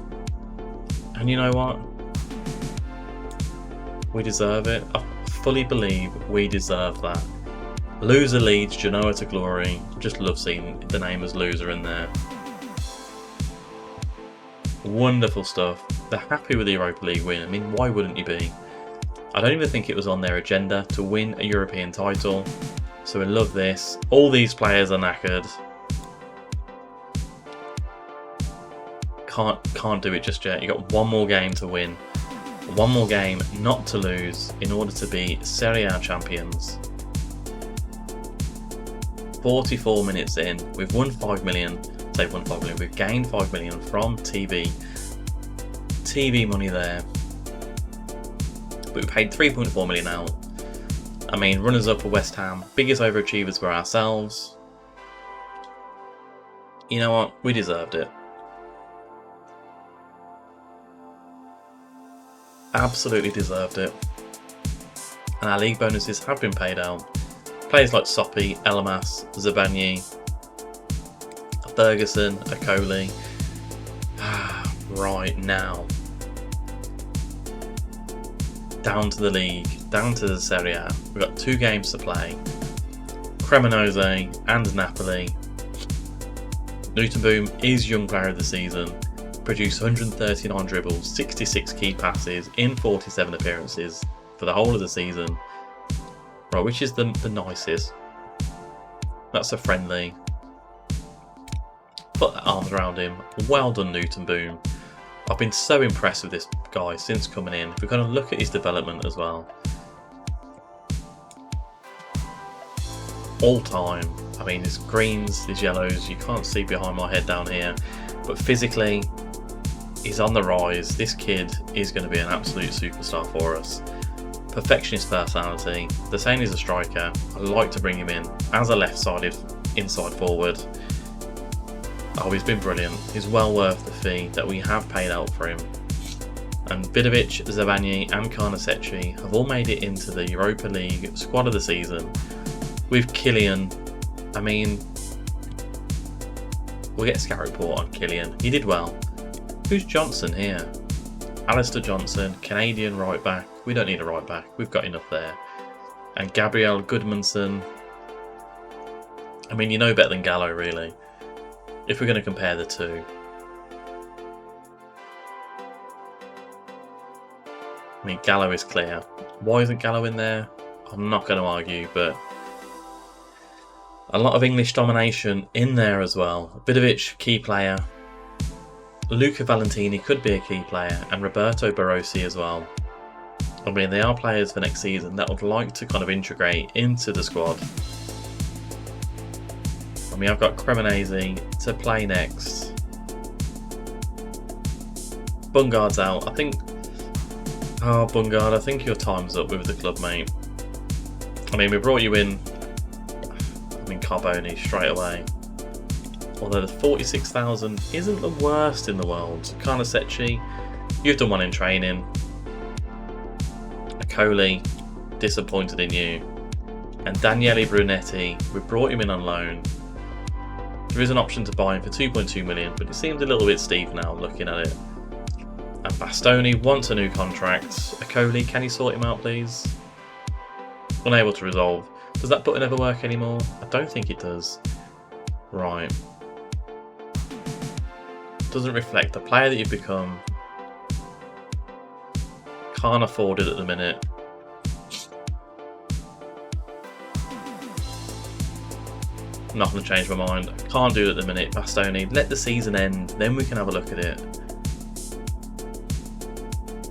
And you know what? We deserve it. I fully believe we deserve that. Loser leads Genoa to glory. Just love seeing the name as Loser in there. Wonderful stuff. They're happy with the Europa League win. I mean, why wouldn't you be? I don't even think it was on their agenda to win a European title. So we love this. All these players are knackered. Can't do it just yet. You got one more game to win. One more game not to lose in order to be Serie A champions. 44 minutes in. We've won 5 million. They've won 5 million. We've gained 5 million from TV money there. But we paid 3.4 million out. I mean, runners up for West Ham. Biggest overachievers were ourselves. You know what? We deserved it. Absolutely deserved it. And our league bonuses have been paid out. Players like Soppy, Elmas, Zabani, Ferguson, Akoli. Right now. Down to the league, down to the Serie A. We've got 2 games to play. Cremonese and Napoli. Newton-Boom is Young Player of the Season. Produced 139 dribbles, 66 key passes in 47 appearances for the whole of the season. Right, which is the nicest. That's a friendly. Put the arms around him. Well done, Newton-Boom. I've been so impressed with this guy since coming in. We're going to look at his development as well. All time. I mean, his greens, his yellows, you can't see behind my head down here. But physically, he's on the rise. This kid is going to be an absolute superstar for us. Perfectionist personality. The same as a striker. I like to bring him in as a left-sided inside forward. Oh, he's been brilliant. He's well worth the fee that we have paid out for him. And Vidovic, Zabani and Karnasecchi have all made it into the Europa League squad of the season. With Killian, I mean, we'll get a scout report on Killian. He did well. Who's Johnson here? Alistair Johnson, Canadian right back. We don't need a right back. We've got enough there. And Gabriel Goodmanson. I mean, you know better than Gallo, really. If we're going to compare the two. I mean, Gallo is clear. Why isn't Gallo in there? I'm not going to argue, but a lot of English domination in there as well. Vidovic, key player. Luca Valentini could be a key player, and Roberto Barossi as well. I mean, they are players for next season that would like to kind of integrate into the squad. I mean, I've got Cremonese to play next. Bungard's out. I think... Oh, Bungard, I think your time's up with the club, mate. I mean, we brought you in... I mean, Carboni straight away. Although the 46,000 isn't the worst in the world. Karnasecchi, you've done one in training. Akoli, disappointed in you. And Daniele Brunetti, we brought him in on loan. There is an option to buy him for 2.2 million, but it seems a little bit steep now looking at it. And Bastoni wants a new contract. Akoli, can you sort him out, please? Unable to resolve. Does that button ever work anymore? I don't think it does. Right. Doesn't reflect the player that you've become. Can't afford it at the minute. I'm not going to change my mind. Can't do it at the minute. Bastoni, let the season end, then we can have a look at it.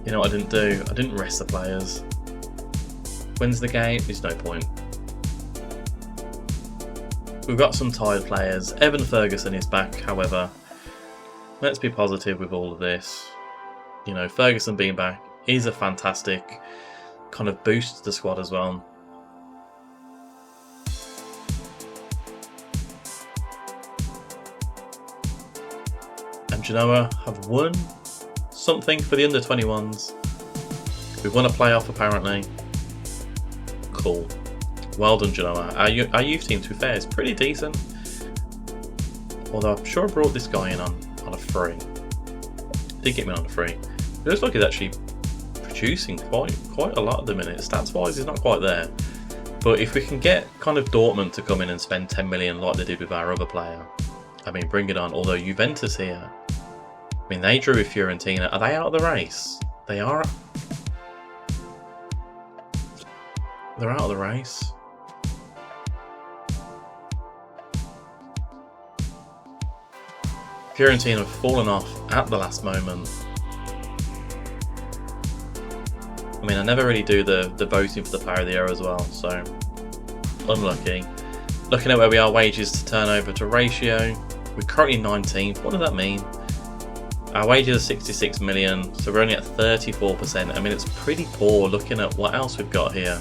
You know what I didn't do? I didn't rest the players. When's the game? There's no point. We've got some tired players. Evan Ferguson is back, however. Let's be positive with all of this. You know, Ferguson being back is a fantastic kind of boost to the squad as well. And Genoa have won something for the under-21s. We've won a playoff apparently. Cool. Well done, Genoa. Our youth team, to be fair, is pretty decent. Although I'm sure I brought this guy in on a free. Did get me on a free. It looks like he's actually producing quite a lot at the minute. Stats-wise, he's not quite there. But if we can get kind of Dortmund to come in and spend 10 million like they did with our other player, I mean, bring it on. Although Juventus here, I mean, they drew with Fiorentina. Are they out of the race? They are. They're out of the race. Fiorentina have fallen off at the last moment. I mean, I never really do the voting for the player of the year as well, so unlucky. Looking at where we are, wages to turnover to ratio, we're currently 19th. What does that mean? Our wages are 66 million, so we're only at 34%. I mean, it's pretty poor looking at what else we've got here.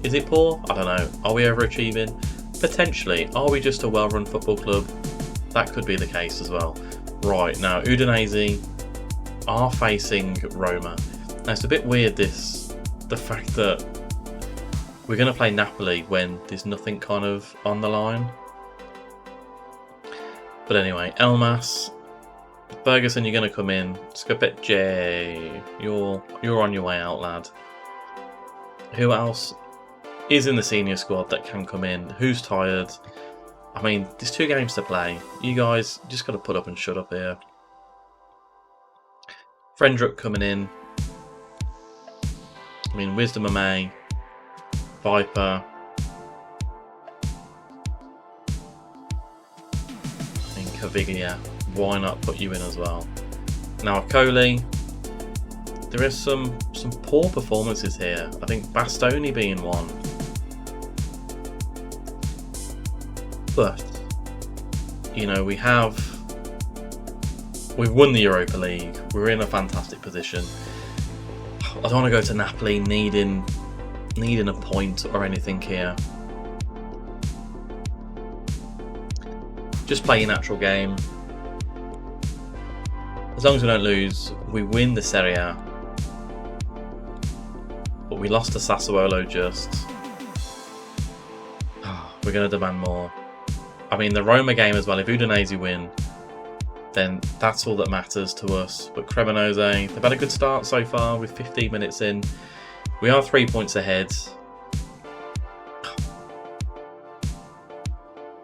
Is it poor? I don't know. Are we overachieving? Potentially. Are we just a well-run football club? That could be the case as well. Right, now Udinese are facing Roma. Now it's a bit weird the fact that we're going to play Napoli when there's nothing kind of on the line. But anyway, Elmas, Ferguson, you're going to come in. Scopet you're on your way out, lad. Who else? is in the senior squad that can come in, who's tired. I mean, there's 2 games to play. You guys just got to put up and shut up here. Frendrup coming in. I mean, Wisdom of May, Viper. And Caviglia. Why not put you in as well? Now, Akoli. There is some poor performances here. I think Bastoni being one. But, you know, we've won the Europa League. We're in a fantastic position. I don't want to go to Napoli needing a point or anything here. Just play your natural game. As long as we don't lose, we win the Serie A. But we lost to Sassuolo just. We're going to demand more. I mean, the Roma game as well, if Udinese win, then that's all that matters to us. But Cremonese, they've had a good start so far with 15 minutes in. We are 3 points ahead.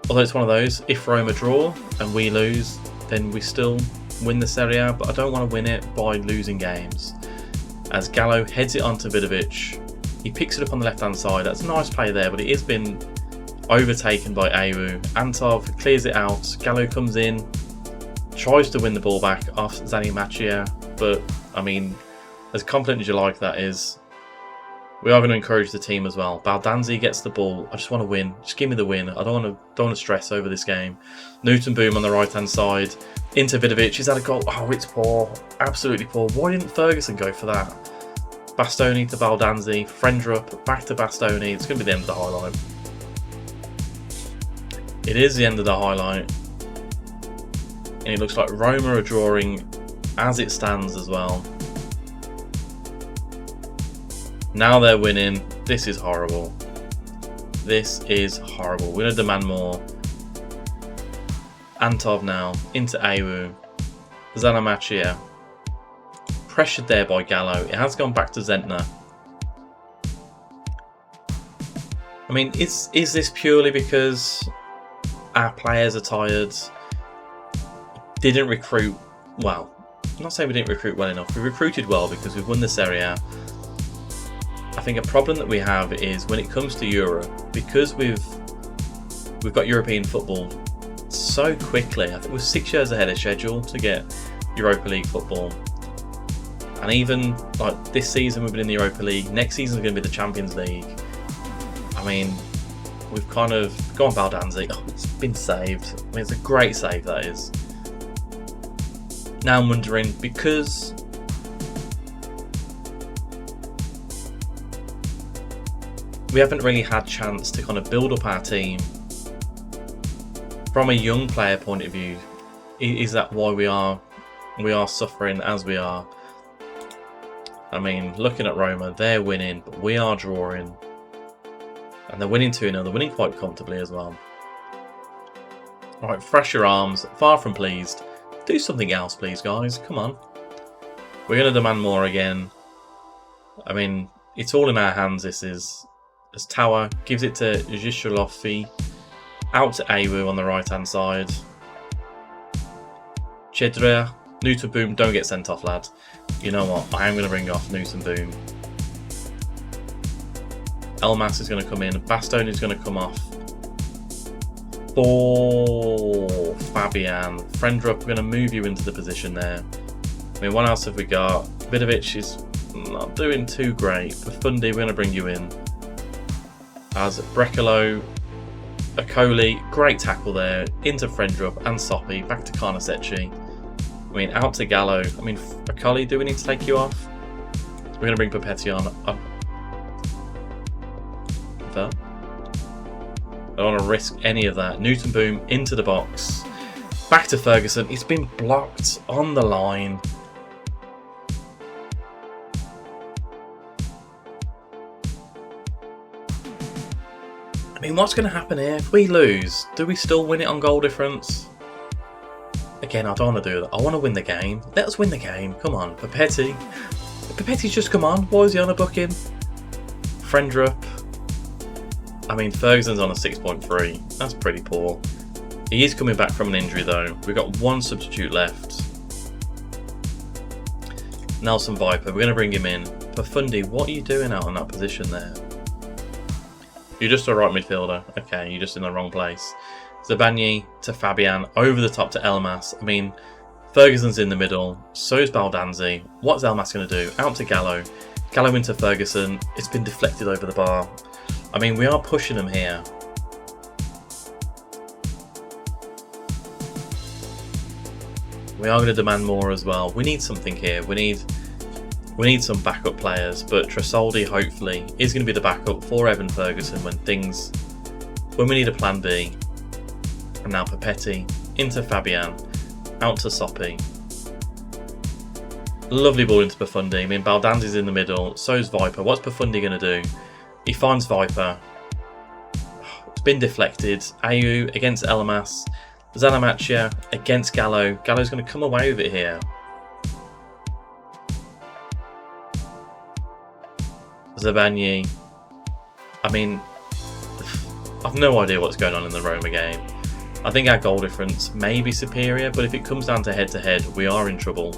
Although it's one of those, if Roma draw and we lose, then we still win the Serie A, but I don't want to win it by losing games. As Gallo heads it onto Vidovic, he picks it up on the left-hand side. That's a nice play there, but it has been overtaken by Awu. Antov clears it out. Gallo comes in, tries to win the ball back off Zanimaccia, but I mean, as confident as you like that is, we are going to encourage the team as well. Baldanzi gets the ball. I just want to win. Just give me the win. I don't want to stress over this game. Newton Boom on the right hand side. Into Vidovic. He's had a goal. Oh, it's poor. Absolutely poor. Why didn't Ferguson go for that? Bastoni to Baldanzi. Frendrup back to Bastoni. It's going to be the end of the highlight. It is the end of the highlight. And it looks like Roma are drawing as it stands as well. Now they're winning. This is horrible. This is horrible. We're going to demand more. Antov now into Awu. Zanimaccia. Pressured there by Gallo. It has gone back to Zentner. I mean, is this purely because our players are tired? Didn't recruit well. I'm not saying we didn't recruit well enough. We recruited well because we've won the Serie A. I think a problem that we have is when it comes to Europe, because we've got European football so quickly. I think we're 6 years ahead of schedule to get Europa League football. And even like this season we've been in the Europa League, next season is going to be the Champions League. I mean, we've kind of gone Baldanzi. Oh, it's been saved. I mean, it's a great save, that is. Now I'm wondering, because we haven't really had chance to kind of build up our team from a young player point of view, is that why we are suffering as we are? I mean, looking at Roma, they're winning, but we are drawing. And they're winning 2-0. They're winning quite comfortably as well. Alright, fresh your arms. Far from pleased. Do something else, please, guys. Come on. We're going to demand more again. I mean, it's all in our hands, this is. As Tower gives it to Jisholofi. Out to Awu on the right-hand side. Chedrea. Newton Boom, don't get sent off, lad. You know what? I am going to bring off Newton Boom. Elmas is going to come in. Bastoni is going to come off. For Fabian. Frendrup, we're going to move you into the position there. I mean, what else have we got? Vidovic is not doing too great. For Fundi, we're going to bring you in. As Brecalo, Akoli, great tackle there. Into Frendrup and Soppy. Back to Carnesecchi. I mean, out to Gallo. I mean, Akoli, do we need to take you off? We're going to bring Papetti on. I don't want to risk any of that. Newton Boom into the box. Back to Ferguson. It's been blocked on the line. I mean, what's going to happen here? If we lose, do we still win it on goal difference? Again, I don't want to do that. I want to win the game. Let us win the game. Come on, Papetti. Papetti's just come on. Why is he on a booking? Frendrup. I mean, Ferguson's on a 6.3. That's pretty poor. He is coming back from an injury though. We've got one substitute left. Nelson Viper, we're going to bring him in. Profundi, what are you doing out on that position there? You're just a right midfielder. Okay, you're just in the wrong place. Zabagni to Fabian, over the top to Elmas. I mean, Ferguson's in the middle, so is Baldanzi. What's Elmas going to do? Out to Gallo. Gallo into Ferguson. It's been deflected over the bar. I mean, we are pushing them here. We are going to demand more as well. We need something here. We need some backup players, but Tresoldi hopefully is going to be the backup for Evan Ferguson when we need a plan B. And now Papetti into Fabian, out to Soppi. Lovely ball into Profundi. I mean, Baldanzi's in the middle, so's Viper. What's Profundi going to do? He finds Viper. It's been deflected. Ayew against Elmas. Zanamaccia against Gallo. Gallo's going to come away with it here. Zabagni. I mean, I've no idea what's going on in the Roma game. I think our goal difference may be superior, but if it comes down to head-to-head, we are in trouble.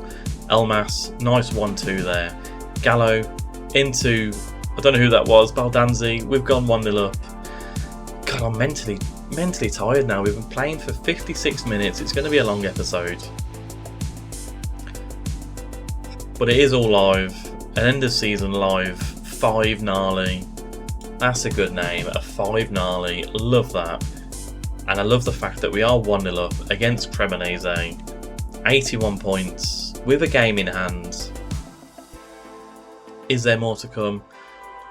Elmas, nice 1-2 there. Gallo into, I don't know who that was, Baldanzi. We've gone 1-0 up. God, I'm mentally tired now. We've been playing for 56 minutes. It's going to be a long episode. But it is all live. An end of season live. 5 gnarly. That's a good name. A 5 gnarly. Love that. And I love the fact that we are 1-0 up against Cremonese. 81 points with a game in hand. Is there more to come?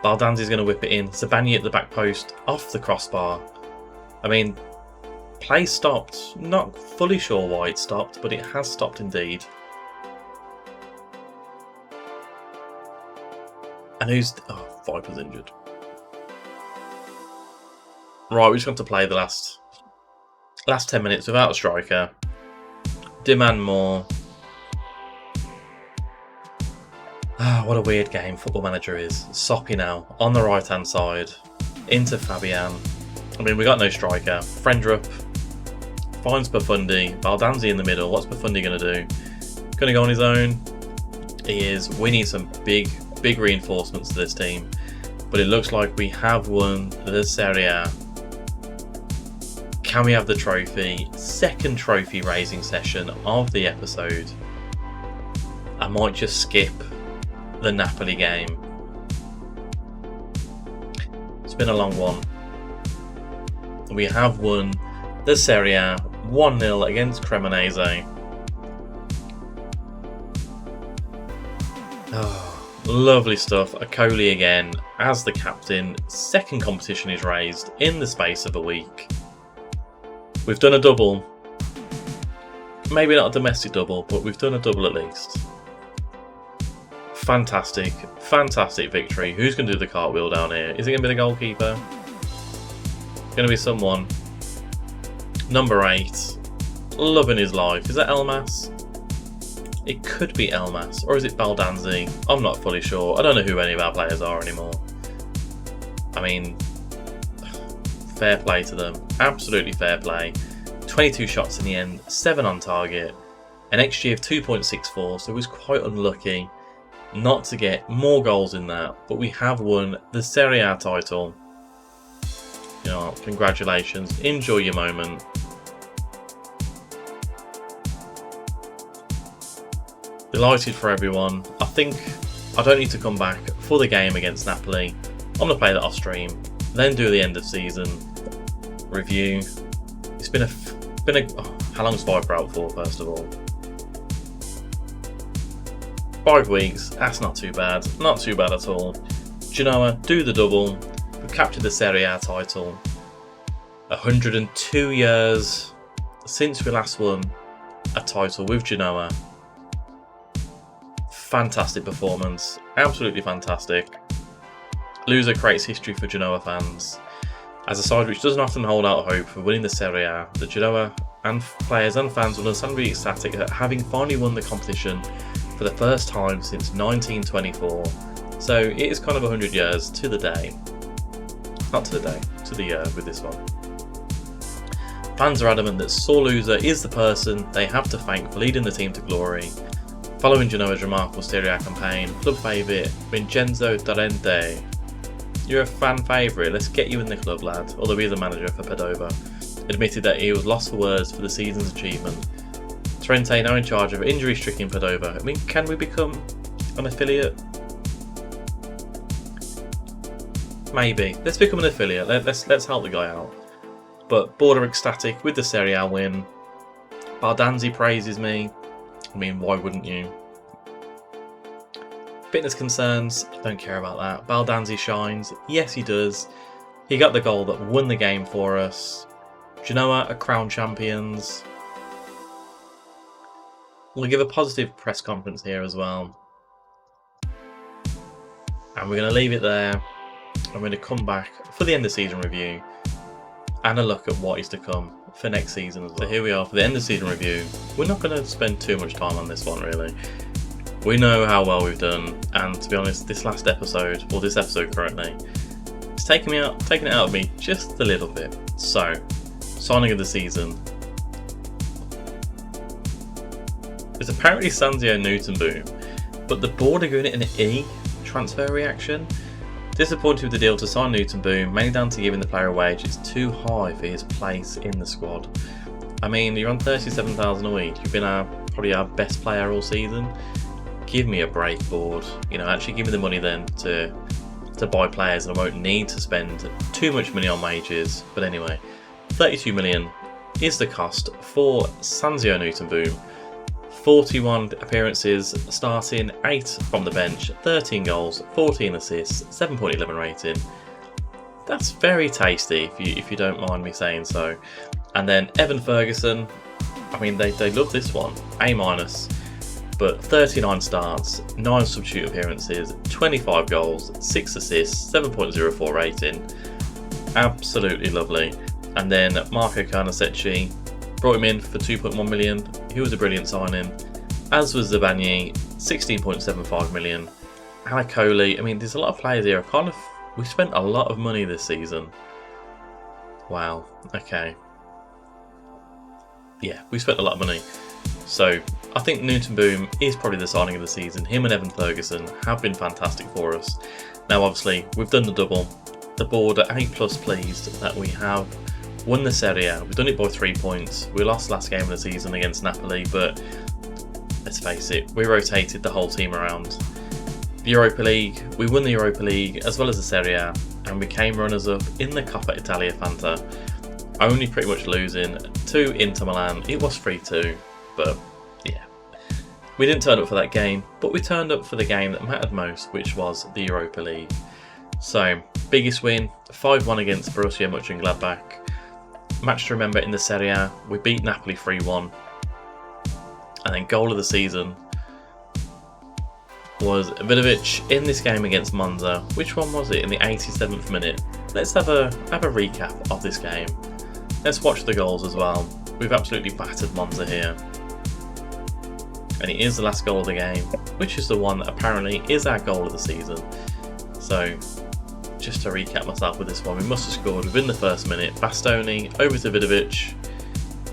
Baldanzi's going to whip it in. Zabagni at the back post, off the crossbar. I mean, play stopped. Not fully sure why it stopped, but it has stopped indeed. And who's... Oh, Viper's injured. Right, we're just going to play the last 10 minutes without a striker. Demand more. Ah, what a weird game Football Manager is. Soppi now, on the right-hand side. Into Fabian. I mean, we got no striker. Frendrup finds Profundi. Baldanzi in the middle. What's Profundi going to do? Going to go on his own? He is. We need some big reinforcements to this team. But it looks like we have won the Serie A. Can we have the trophy? Second trophy raising session of the episode. I might just skip the Napoli game. It's been a long one. We have won the Serie A 1-0 against Cremonese. Oh, lovely stuff. Akoli again as the captain. Second competition is raised in the space of a week. We've done a double. Maybe not a domestic double, but we've done a double at least. Fantastic victory. Who's going to do the cartwheel down here? Is it going to be the goalkeeper? Going to be someone. Number 8. Loving his life. Is that Elmas? It could be Elmas. Or is it Baldanzi? I'm not fully sure. I don't know who any of our players are anymore. I mean, fair play to them. Absolutely fair play. 22 shots in the end. 7 on target. An XG of 2.64. So it was quite unlucky not to get more goals in that. But we have won the Serie A title. You know, congratulations. Enjoy your moment. Delighted for everyone. I think I don't need to come back for the game against Napoli. I'm going to play that off stream. Then do the end of season review. It's been how long's Viper out for, first of all? 5 weeks. That's not too bad. Not too bad at all. Genoa do the double. We've captured the Serie A title. 102 years since we last won a title with Genoa. Fantastic performance. Absolutely fantastic. Loser creates history for Genoa fans. As a side which doesn't often hold out hope for winning the Serie A, the Genoa and players and fans will understandably be ecstatic at having finally won the competition for the first time since 1924. So it is kind of 100 years to the day. not to the day, to the year with this one. Fans are adamant that SsorLoser is the person they have to thank for leading the team to glory. Following Genoa's remarkable Serie A campaign, club favourite Vincenzo Torrente. You're a fan favourite, let's get you in the club, lad. Although he is a manager for Padova, admitted that he was lost for words for the season's achievement. Torrente now in charge of injury-stricken Padova. I mean, can we become an affiliate? Maybe. Let's become an affiliate. Let's help the guy out. But border ecstatic with the Serie A win. Baldanzi praises me. I mean, why wouldn't you? Fitness concerns, don't care about that. Baldanzi shines. Yes, he does. He got the goal that won the game for us. Genoa are crowned champions. We'll give a positive press conference here as well. And we're going to leave it there. I'm going to come back for the end of season review and a look at what is to come for next season as well. So here we are for the end of season review. We're not going to spend too much time on this one really. We know how well we've done, and to be honest, this last episode, or this episode currently, it's taking it out of me just a little bit. So, signing of the season. It's apparently Sanzio Newton-Boom, but the board are giving it an E, transfer reaction. Disappointed with the deal to sign Newton-Boom, mainly down to giving the player a wage it's too high for his place in the squad. I mean, you're on 37,000 a week, you've been probably our best player all season. Give me a break, board. You know, actually give me the money then to buy players, and I won't need to spend too much money on wages. But anyway, 32 million is the cost for Sanzio Newton-Boom. 41 appearances starting, 8 from the bench, 13 goals, 14 assists, 7.11 rating. That's very tasty if you don't mind me saying so. And then Evan Ferguson, I mean they love this one, A-, but 39 starts, 9 substitute appearances, 25 goals, 6 assists, 7.04 rating. Absolutely lovely. And then Marco Carnesecchi, brought him in for 2.1 million. He was a brilliant signing, as was Zabagni, 16.75 million. Alacoli, I mean, there's a lot of players here. We spent a lot of money this season. Wow, okay. Yeah, we spent a lot of money. So, I think Newton-Boom is probably the signing of the season. Him and Evan Ferguson have been fantastic for us. Now, obviously, we've done the double. The board are A+ pleased that we have won the Serie A. We've done it by 3 points. We lost last game of the season against Napoli, but let's face it, we rotated the whole team around. The Europa League, we won the Europa League as well as the Serie A, and we came runners-up in the Coppa Italia Fanta, only pretty much losing to Inter Milan. It was 3-2, but yeah. We didn't turn up for that game, but we turned up for the game that mattered most, which was the Europa League. So, biggest win, 5-1 against Borussia Mönchengladbach. Match to remember in the Serie A, we beat Napoli 3-1. And then goal of the season was Vidovic in this game against Monza. Which one was it? In the 87th minute. Let's have a recap of this game. Let's watch the goals as well. We've absolutely battered Monza here. And it is the last goal of the game, which is the one that apparently is our goal of the season. So, just to recap myself with this one, we must have scored within the first minute. Bastoni over to Vidovic.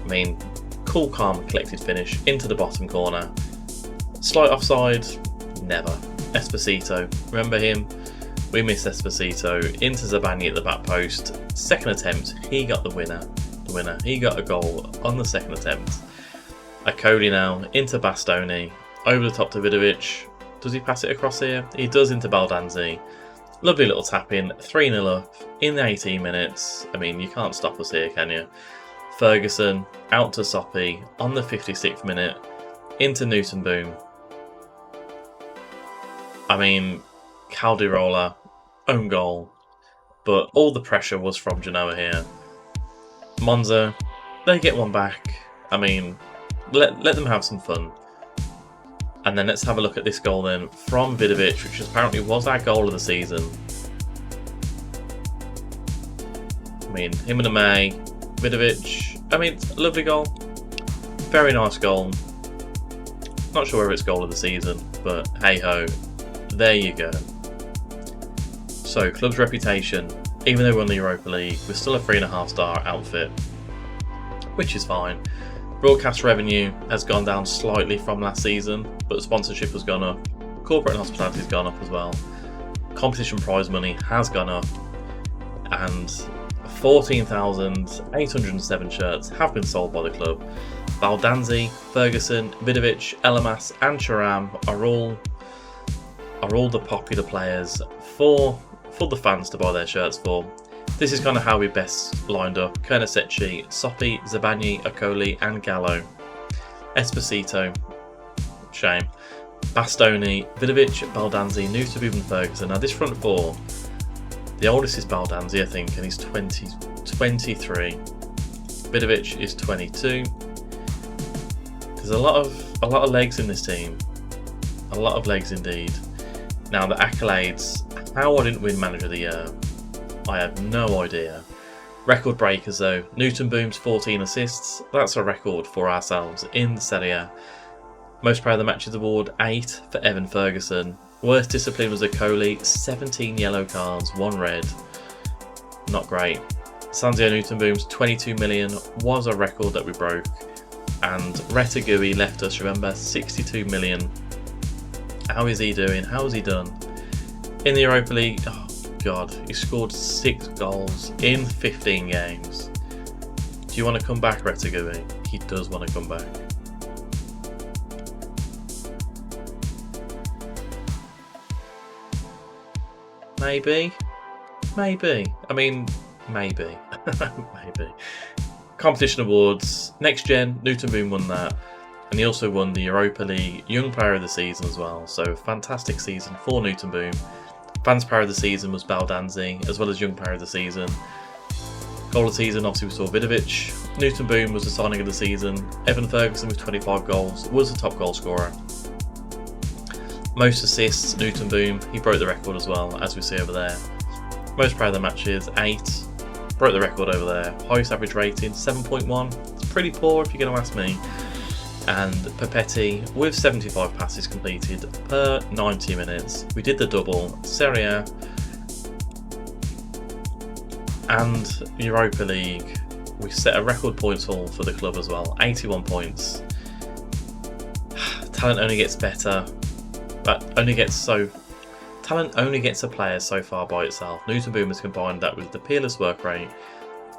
I mean, cool, calm, collected finish into the bottom corner. Slight offside, never. Esposito, remember him? We missed Esposito into Zabagni at the back post. Second attempt, he got the winner. He got a goal on the second attempt. Akoli now into Bastoni, over the top to Vidovic. Does he pass it across here? He does into Baldanzi. Lovely little tap in, 3-0 up in the 18 minutes. I mean, you can't stop us here, can you? Ferguson out to Soppi on the 56th minute, into Newton-Boom. I mean, Caldirola, own goal, but all the pressure was from Genoa here. Monza, they get one back. I mean, let them have some fun. And then let's have a look at this goal then from Vidovic, which apparently was our goal of the season. I mean, him and Amay, Vidovic, I mean, lovely goal. Very nice goal. Not sure whether it's goal of the season, but hey ho, there you go. So, club's reputation even though we won the Europa League, we're still a 3.5-star outfit, which is fine. Broadcast revenue has gone down slightly from last season, but sponsorship has gone up. Corporate and hospitality has gone up as well. Competition prize money has gone up, and 14,807 shirts have been sold by the club. Baldanzi, Ferguson, Vidovic, Elamas and Thuram are all the popular players for the fans to buy their shirts for. This is kind of how we best lined up: Kernasecchi, Soppi, Zabagni, Okoli and Gallo. Esposito, shame. Bastoni, Vidovic, Baldanzi, Nutabib and Ferguson. Now this front four, the oldest is Baldanzi, I think, and he's 23. Vidovic is 22. There's a lot of legs in this team. A lot of legs indeed. Now the accolades, how I didn't win Manager of the Year, I have no idea. Record breakers though, Newton Boom's 14 assists, that's a record for ourselves in the Serie A. Most Player of the Matches award, 8 for Evan Ferguson. Worst discipline was Okoli, 17 yellow cards, 1 red. Not great. Sanzio Newton Boom's 22 million was a record that we broke. And Retegui left us, remember, 62 million. How is he doing? How has he done? In the Europa League, oh god, he scored 6 goals in 15 games. Do you want to come back, Retegui? He does want to come back. Maybe. I mean, maybe. Maybe. Competition awards. Next Gen, Newton Boom won that. And he also won the Europa League Young Player of the Season as well. So fantastic season for Newton Boom. Fans Player of the Season was Baldanzi, as well as Young Player of the Season. Goal of the season, obviously we saw Vidovic. Newton Boom was the signing of the season. Evan Ferguson with 25 goals was the top goal scorer. Most assists, Newton Boom, he broke the record as well, as we see over there. Most Player of the Matches, 8. Broke the record over there. Highest average rating, 7.1. It's pretty poor if you're going to ask me. And Papetti with 75 passes completed per 90 minutes. We did the double, Serie A and Europa League. We set a record points haul for the club as well, 81 points. Talent only gets better, but talent only gets a player so far by itself. Newton Boom has combined that with the peerless work rate,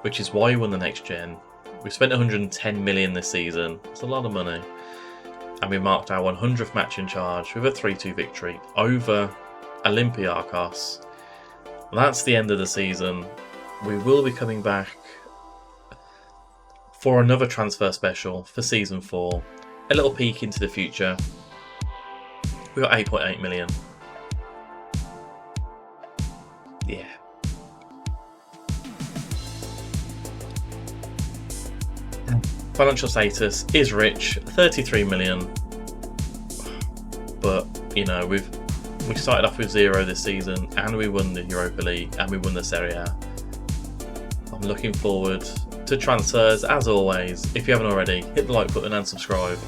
which is why he won the Next Gen. We spent 110 million this season. It's a lot of money. And we marked our 100th match in charge with a 3-2 victory over Olympiacos. That's the end of the season. We will be coming back for another transfer special for season 4. A little peek into the future. We got 8.8 million. Yeah. Financial status is rich, 33 million. But, you know, we started off with 0 this season, and we won the Europa League, and we won the Serie A. I'm looking forward to transfers, as always. If you haven't already, hit the like button and subscribe.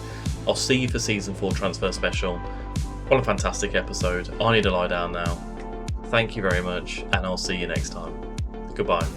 I'll see you for season 4 transfer special. What a fantastic episode. I need to lie down now. Thank you very much, and I'll see you next time. Goodbye.